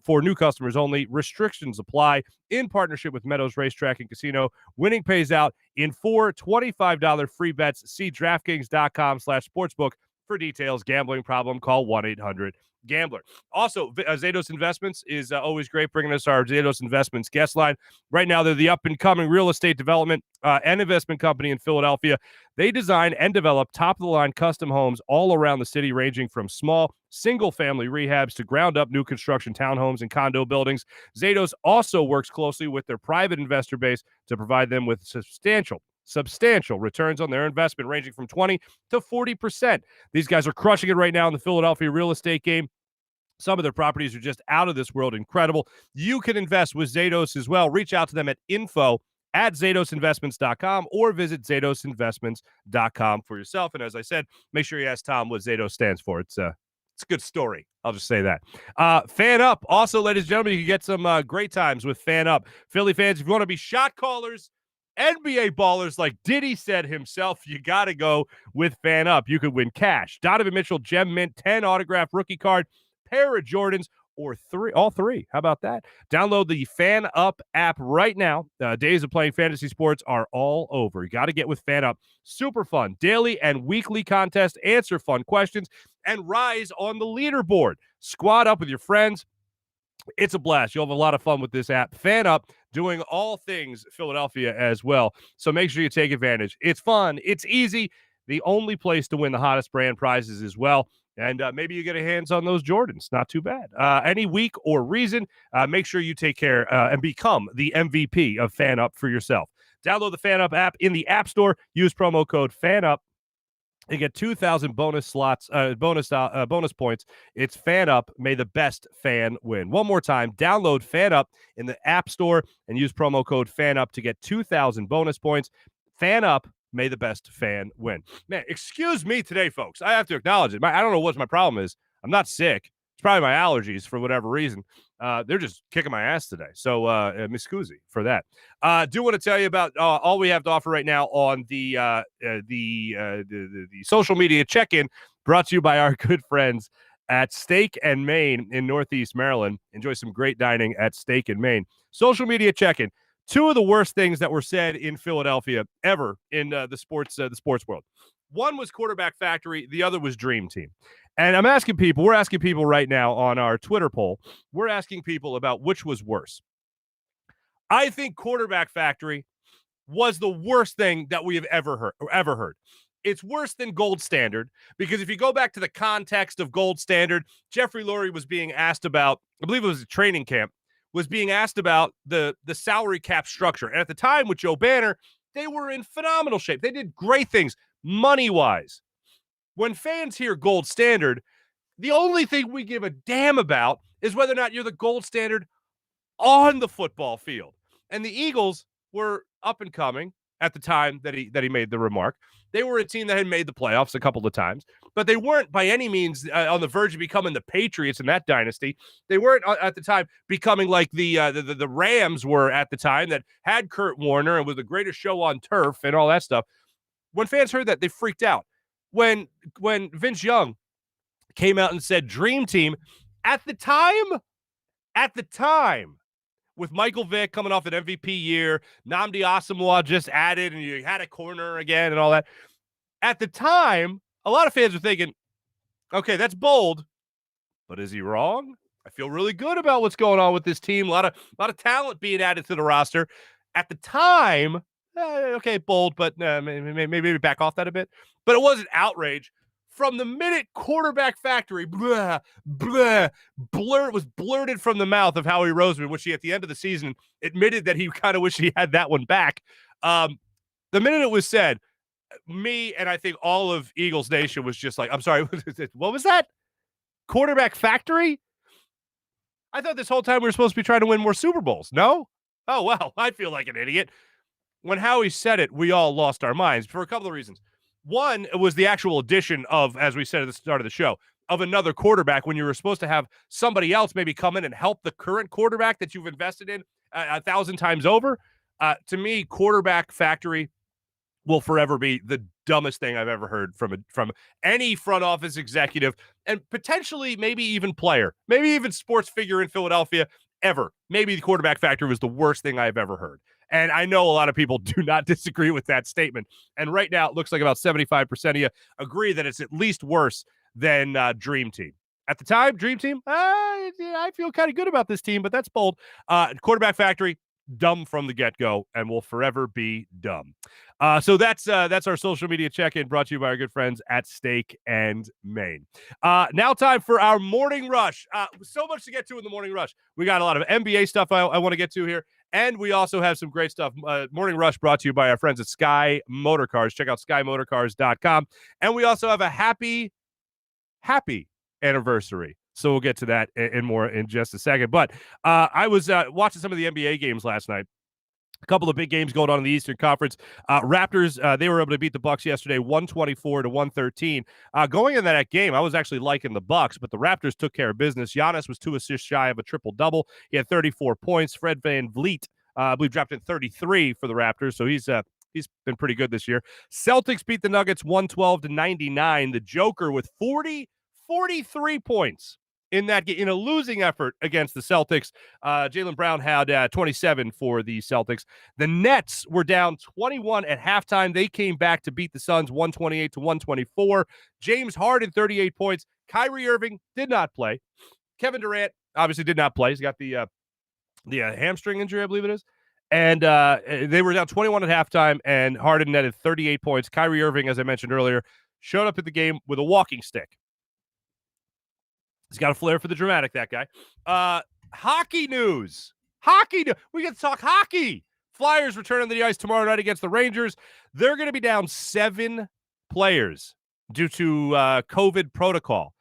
For new customers only, restrictions apply. In partnership with Meadows Racetrack and Casino, winning pays out in 4 $25 free bets. See DraftKings.com/sportsbook for details. Gambling problem? Call 1-800-GAMBLER. Also, Zados Investments is always great, bringing us our Zados Investments guest line. Right now, they're the up-and-coming real estate development and investment company in Philadelphia. They design and develop top-of-the-line custom homes all around the city, ranging from small single-family rehabs to ground-up new construction townhomes and condo buildings. Zados also works closely with their private investor base to provide them with substantial returns on their investment, ranging from 20 to 40%. These guys are crushing it right now in the Philadelphia real estate game. Some of their properties are just out of this world incredible. You can invest with Zados as well. Reach out to them at info@zadosinvestments.com or visit zadosinvestments.com for yourself. And as I said, make sure you ask Tom what Zados stands for. It's a good story. I'll just say that. Fan Up. Also, ladies and gentlemen, you can get some great times with Fan Up. Philly fans, if you want to be shot callers, NBA ballers like Diddy said himself, you got to go with Fan Up. You could win cash, Donovan Mitchell Gem Mint, 10 autograph rookie card, pair of Jordans, or all three. How about that? Download the Fan Up app right now. Days of playing fantasy sports are all over. You got to get with Fan Up. Super fun. Daily and weekly contests. Answer fun questions and rise on the leaderboard. Squad up with your friends. It's a blast. You'll have a lot of fun with this app. Fan Up, doing all things Philadelphia as well. So make sure you take advantage. It's fun. It's easy. The only place to win the hottest brand prizes as well. And maybe you get a hands on those Jordans. Not too bad. Any week or reason, make sure you take care and become the MVP of Fan Up for yourself. Download the Fan Up app in the App Store. Use promo code FANUP. You get 2,000 bonus points. It's Fan Up. May the best fan win. One more time, download Fan Up in the App Store and use promo code FANUP to get 2,000 bonus points. Fan Up. May the best fan win. Man, excuse me today, folks. I have to acknowledge it. I don't know what my problem is. I'm not sick. It's probably my allergies for whatever reason. They're just kicking my ass today. So, Miss Scusi for that. Do want to tell you about all we have to offer right now on the social media check-in, brought to you by our good friends at Steak and Maine in Northeast Maryland. Enjoy some great dining at Steak and Maine. Social media check-in. Two of the worst things that were said in Philadelphia ever in the sports world. One was Quarterback Factory. The other was Dream Team. And we're asking people right now on our Twitter poll, we're asking people about which was worse. I think Quarterback Factory was the worst thing that we have ever heard. It's worse than Gold Standard, because if you go back to the context of Gold Standard, Jeffrey Lurie was being asked about, I believe it was a training camp, was being asked about the salary cap structure. And at the time with Joe Banner, they were in phenomenal shape. They did great things money-wise. When fans hear Gold Standard, the only thing we give a damn about is whether or not you're the gold standard on the football field. And the Eagles were up and coming at the time that he made the remark. They were a team that had made the playoffs a couple of times, but they weren't by any means on the verge of becoming the Patriots in that dynasty. They weren't at the time becoming like the Rams were at the time, that had Kurt Warner and was the greatest show on turf and all that stuff. When fans heard that, they freaked out. When Vince Young came out and said Dream Team, at the time, with Michael Vick coming off an MVP year, Nnamdi Asomugha just added, and you had a corner again and all that. At the time, a lot of fans were thinking, okay, that's bold, but is he wrong? I feel really good about what's going on with this team. A lot of talent being added to the roster. At the time, okay, bold, but maybe back off that a bit. But it wasn't outrage. from the minute quarterback factory blah, blah, was blurted from the mouth of Howie Roseman, which he at the end of the season admitted that he kind of wished he had that one back. The minute it was said, me and I think all of Eagles Nation was just like, I'm sorry, what was that? Quarterback factory? I thought this whole time we were supposed to be trying to win more Super Bowls. No? Oh, well, I feel like an idiot. When Howie said it, we all lost our minds for a couple of reasons. One was the actual addition of, as we said at the start of the show, of another quarterback when you were supposed to have somebody else maybe come in and help the current quarterback that you've invested in 1,000 times over. To me, quarterback factory will forever be the dumbest thing I've ever heard from any front office executive and potentially maybe even player, maybe even sports figure in Philadelphia ever. Maybe the quarterback factory was the worst thing I've ever heard. And I know a lot of people do not disagree with that statement. And right now, it looks like about 75% of you agree that it's at least worse than Dream Team. At the time, Dream Team, I feel kind of good about this team, but that's bold. Quarterback factory, dumb from the get-go, and will forever be dumb. So that's our social media check-in brought to you by our good friends at Steak and Maine. Now time for our morning rush. So much to get to in the morning rush. We got a lot of NBA stuff I want to get to here. And we also have some great stuff. Morning Rush brought to you by our friends at Sky Motorcars. Check out skymotorcars.com. And we also have a happy anniversary. So we'll get to that and more in just a second. But I was watching some of the NBA games last night. A couple of big games going on in the Eastern Conference. Raptors, they were able to beat the Bucks yesterday, 124-113. Going into that game, I was actually liking the Bucks, but the Raptors took care of business. Giannis was 2 assists shy of a triple-double. He had 34 points. Fred VanVleet, I believe, dropped in 33 for the Raptors, so he's been pretty good this year. Celtics beat the Nuggets 112-99. The Joker with 43 points in that in a losing effort against the Celtics. Jaylen Brown had 27 for the Celtics. The Nets were down 21 at halftime. They came back to beat the Suns 128-124. James Harden, 38 points. Kyrie Irving did not play. Kevin Durant obviously did not play. He's got the hamstring injury, I believe it is. And they were down 21 at halftime, and Harden netted 38 points. Kyrie Irving, as I mentioned earlier, showed up at the game with a walking stick. He's got a flair for the dramatic, that guy. Hockey news. We get to talk hockey. Flyers return on the ice tomorrow night against the Rangers. They're going to be down 7 players due to COVID protocol.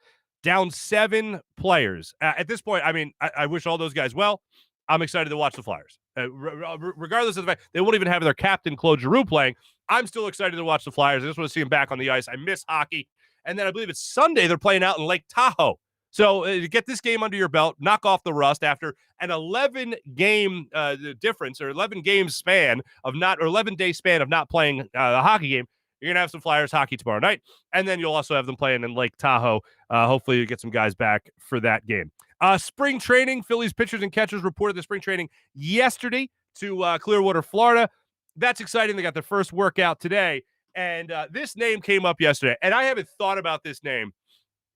Down 7 players. At this point, I mean, I wish all those guys well. I'm excited to watch the Flyers. Regardless of the fact they won't even have their captain, Claude Giroux, playing, I'm still excited to watch the Flyers. I just want to see them back on the ice. I miss hockey. And then I believe it's Sunday they're playing out in Lake Tahoe. So get this game under your belt, knock off the rust after an 11-game difference or 11-game span of not, or 11-day span of not playing a hockey game. You're going to have some Flyers hockey tomorrow night, and then you'll also have them playing in Lake Tahoe. Hopefully you get some guys back for that game. Spring training, Phillies pitchers and catchers reported the spring training yesterday to Clearwater, Florida. That's exciting. They got their first workout today, and this name came up yesterday, and I haven't thought about this name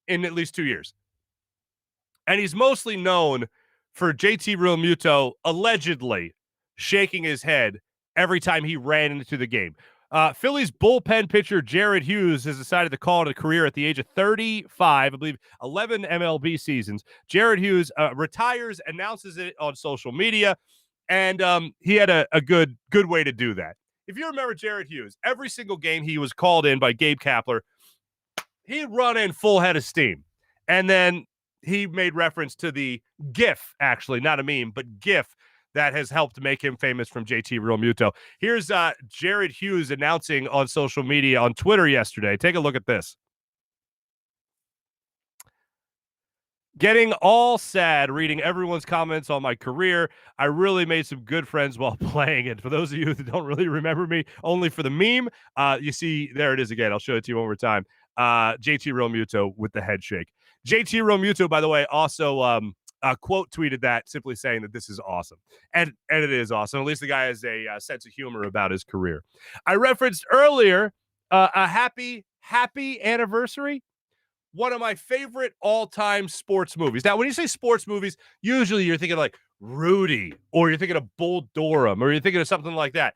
in at least 2 years. And he's mostly known for JT Realmuto allegedly shaking his head every time he ran into the game. Phillies bullpen pitcher Jared Hughes has decided to call it a career at the age of 35, I believe 11 MLB seasons. Jared Hughes retires, announces it on social media, and he had a good way to do that. If you remember Jared Hughes, every single game he was called in by Gabe Kapler, he'd run in full head of steam. And then he made reference to the GIF, actually, not a meme, but GIF that has helped make him famous from JT Realmuto. Here's Jared Hughes announcing on social media on Twitter yesterday. Take a look at this. Getting all sad reading everyone's comments on my career. I really made some good friends while playing it. For those of you that don't really remember me, only for the meme, you see, there it is again. I'll show it to you one more time. JT Realmuto with the head shake. JT Realmuto, by the way, also quote tweeted that, simply saying that this is awesome. And it is awesome. At least the guy has a sense of humor about his career. I referenced earlier a happy anniversary. One of my favorite all-time sports movies. Now, when you say sports movies, usually you're thinking like Rudy, or you're thinking of Bull Durham, or you're thinking of something like that.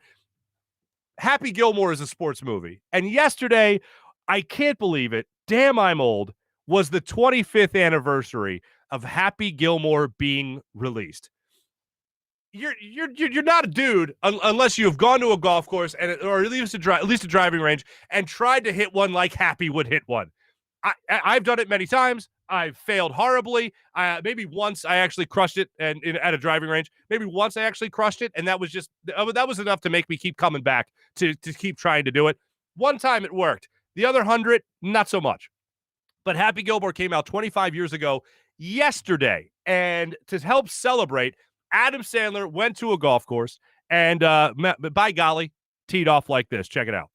Happy Gilmore is a sports movie. And yesterday, I can't believe it, damn I'm old, was the 25th anniversary of Happy Gilmore being released. You're not a dude unless you have gone to a golf course or at least a driving range and tried to hit one like Happy would hit one. I've done it many times. I've failed horribly. Maybe once I actually crushed it at a driving range. Maybe once I actually crushed it, and that was enough to make me keep coming back to keep trying to do it. One time it worked. The other 100, not so much. But Happy Gilmore came out 25 years ago yesterday, and to help celebrate, Adam Sandler went to a golf course and, by golly, teed off like this. Check it out.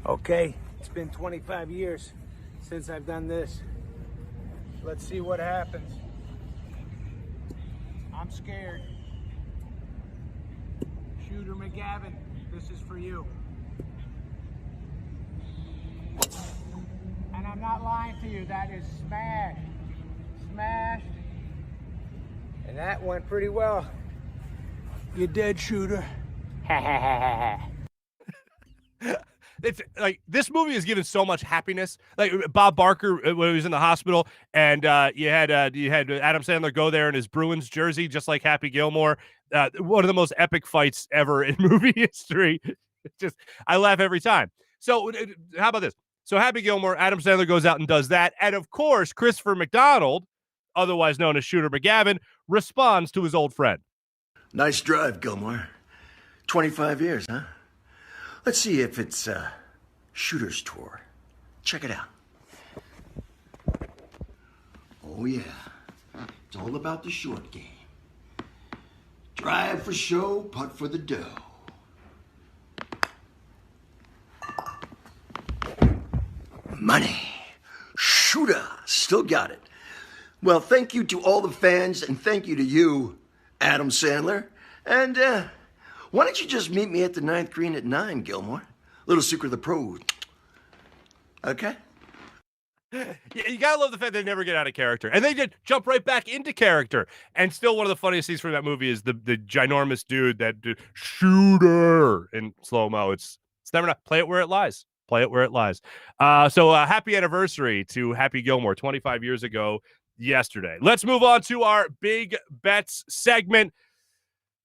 Okay, it's been 25 years since I've done this. Let's see what happens. I'm scared. Shooter McGavin, this is for you. And I'm not lying to you, that is smashed. Smashed. And that went pretty well. You dead, Shooter. Ha ha ha ha. It's like this movie is given so much happiness. Like Bob Barker when he was in the hospital, and you had Adam Sandler go there in his Bruins jersey, just like Happy Gilmore. One of the most epic fights ever in movie history. Just I laugh every time. So how about this? So Happy Gilmore, Adam Sandler goes out and does that, and of course Christopher McDonald, otherwise known as Shooter McGavin, responds to his old friend. Nice drive, Gilmore. 25 years, huh? Let's see if it's Shooter's tour. Check it out. Oh, yeah. It's all about the short game. Drive for show, putt for the dough. Money. Shooter. Still got it. Well, thank you to all the fans, and thank you to you, Adam Sandler. And, why don't you just meet me at the 9th green at 9, Gilmore? Little secret of the pros. Okay? You gotta love the fact they never get out of character. And they did jump right back into character. And still one of the funniest scenes from that movie is the ginormous dude that did Shooter in slow-mo. It's never not. Play it where it lies. Play it where it lies. So happy anniversary to Happy Gilmore 25 years ago yesterday. Let's move on to our Big Bets segment.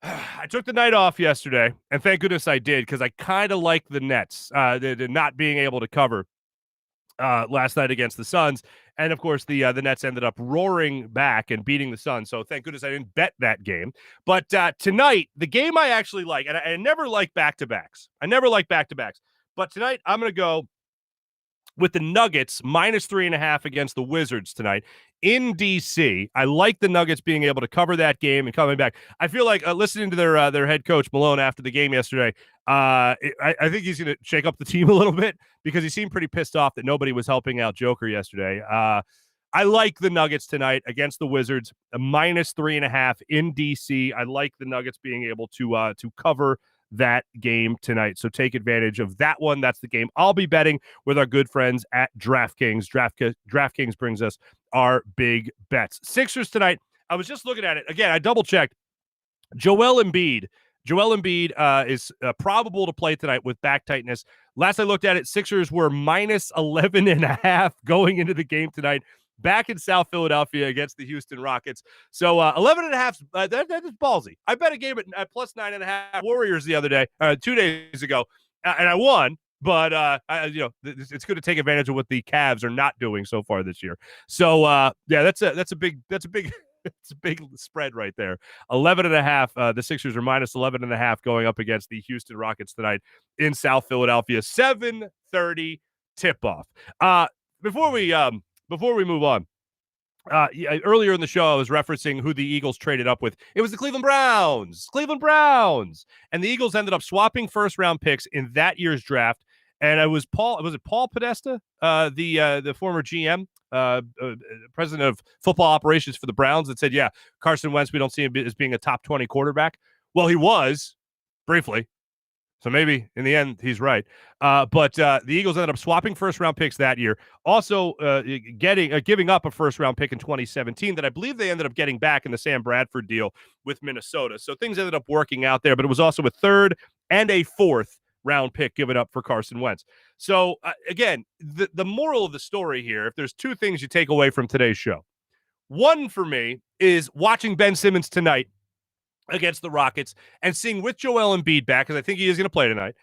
I took the night off yesterday, and thank goodness I did, because I kind of like the Nets, the not being able to cover last night against the Suns. And, of course, the Nets ended up roaring back and beating the Suns, so thank goodness I didn't bet that game. But tonight, the game I actually like, and I never like back-to-backs. But tonight, I'm going to go with the Nuggets minus 3.5 against the Wizards tonight in DC. I like the Nuggets being able to cover that game and coming back. I feel like listening to their head coach Malone after the game yesterday, I think he's going to shake up the team a little bit because he seemed pretty pissed off that nobody was helping out Joker yesterday. I like the Nuggets tonight against the Wizards, a minus 3.5 in DC. I like the Nuggets being able to cover that game tonight. So take advantage of that one. That's the game I'll be betting with our good friends at DraftKings. DraftKings brings us our big bets. Sixers tonight. I was just looking at it. Again, I double-checked. Joel Embiid is probable to play tonight with back tightness. Last I looked at it, Sixers were minus 11.5 going into the game tonight, back in South Philadelphia against the Houston Rockets. So 11.5, that is ballsy. I bet a game at plus 9.5 Warriors the other day, 2 days ago, and I won. But it's good to take advantage of what the Cavs are not doing so far this year. So that's a big it's a big spread right there. 11.5. The Sixers are minus 11.5 going up against the Houston Rockets tonight in South Philadelphia. 7:30 tip-off. Before we move on, earlier in the show, I was referencing who the Eagles traded up with. It was the Cleveland Browns. And the Eagles ended up swapping first-round picks in that year's draft. And it was Paul Podesta, the former GM, president of football operations for the Browns, that said, yeah, Carson Wentz, we don't see him as being a top 20 quarterback. Well, he was, briefly. So maybe in the end, he's right. But the Eagles ended up swapping first-round picks that year. Also giving up a first-round pick in 2017 that I believe they ended up getting back in the Sam Bradford deal with Minnesota. So things ended up working out there. But it was also a third and a fourth round pick given up for Carson Wentz. So, again, the moral of the story here, if there's two things you take away from today's show, one for me is watching Ben Simmons tonight against the Rockets and seeing with Joel Embiid back, because I think he is going to play tonight,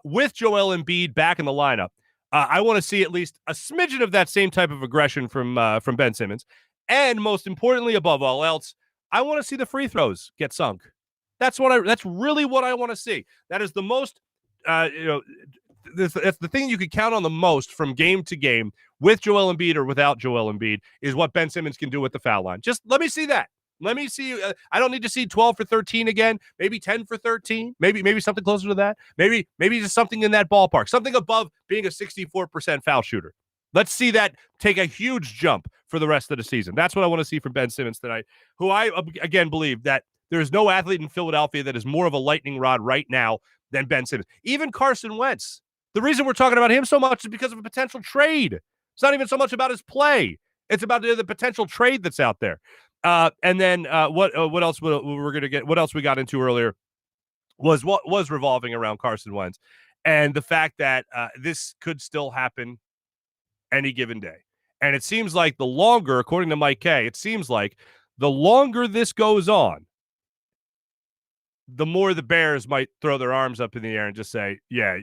with Joel Embiid back in the lineup, I want to see at least a smidgen of that same type of aggression from Ben Simmons. And most importantly, above all else, I want to see the free throws get sunk. That's really what I want to see. That is the most, that's the thing you could count on the most from game to game with Joel Embiid or without Joel Embiid is what Ben Simmons can do with the foul line. Just let me see that. Let me see. I don't need to see 12 for 13 again. Maybe 10 for 13. Maybe something closer to that. Maybe just something in that ballpark. Something above being a 64% foul shooter. Let's see that take a huge jump for the rest of the season. That's what I want to see from Ben Simmons tonight, who I, again, believe that there is no athlete in Philadelphia that is more of a lightning rod right now than Ben Simmons. Even Carson Wentz. The reason we're talking about him so much is because of a potential trade. It's not even so much about his play. It's about the potential trade that's out there. And then what else we're going to get? What else we got into earlier was what was revolving around Carson Wentz and the fact that this could still happen any given day. And it seems like the longer, according to Mike Kaye, it seems like the longer this goes on, the more the Bears might throw their arms up in the air and just say, yeah,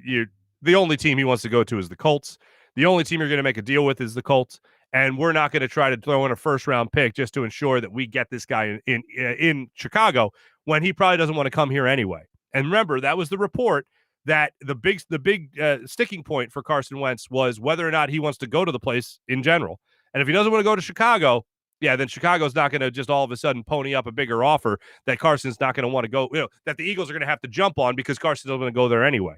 the only team he wants to go to is the Colts. The only team you're going to make a deal with is the Colts. And we're not going to try to throw in a first-round pick just to ensure that we get this guy in Chicago when he probably doesn't want to come here anyway. And remember, that was the report that the big sticking point for Carson Wentz was whether or not he wants to go to the place in general. And if he doesn't want to go to Chicago, yeah, then Chicago's not going to just all of a sudden pony up a bigger offer that Carson's not going to want to go, that the Eagles are going to have to jump on because Carson's not going to go there anyway.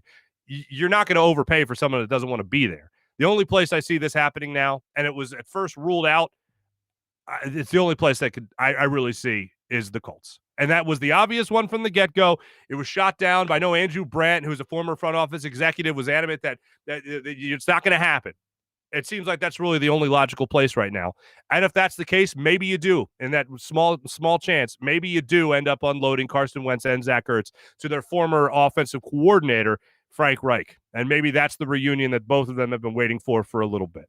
You're not going to overpay for someone that doesn't want to be there. The only place I see this happening now, and it was at first ruled out, it's the only place that I really see is the Colts. And that was the obvious one from the get-go. It was shot down by Andrew Brandt, who's a former front office executive, was adamant that it's not going to happen. It seems like that's really the only logical place right now. And if that's the case, maybe you do. In that small chance, maybe you do end up unloading Carson Wentz and Zach Ertz to their former offensive coordinator, Frank Reich. And maybe that's the reunion that both of them have been waiting for a little bit.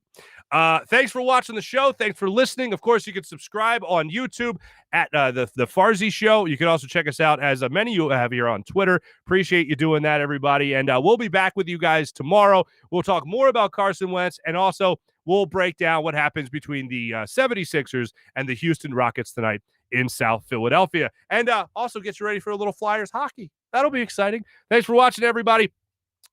Thanks for watching the show. Thanks for listening. Of course, you can subscribe on YouTube at the Farzy Show. You can also check us out, as many of you have here, on Twitter. Appreciate you doing that, everybody. And we'll be back with you guys tomorrow. We'll talk more about Carson Wentz, and also we'll break down what happens between the 76ers and the Houston Rockets tonight in South Philadelphia. And also get you ready for a little Flyers hockey. That'll be exciting. Thanks for watching, everybody.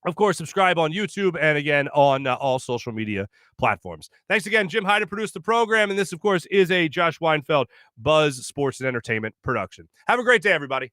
Of course, subscribe on YouTube and, again, on all social media platforms. Thanks again. Jim Hyder produced the program, and this, of course, is a Josh Weinfeld Buzz Sports and Entertainment production. Have a great day, everybody.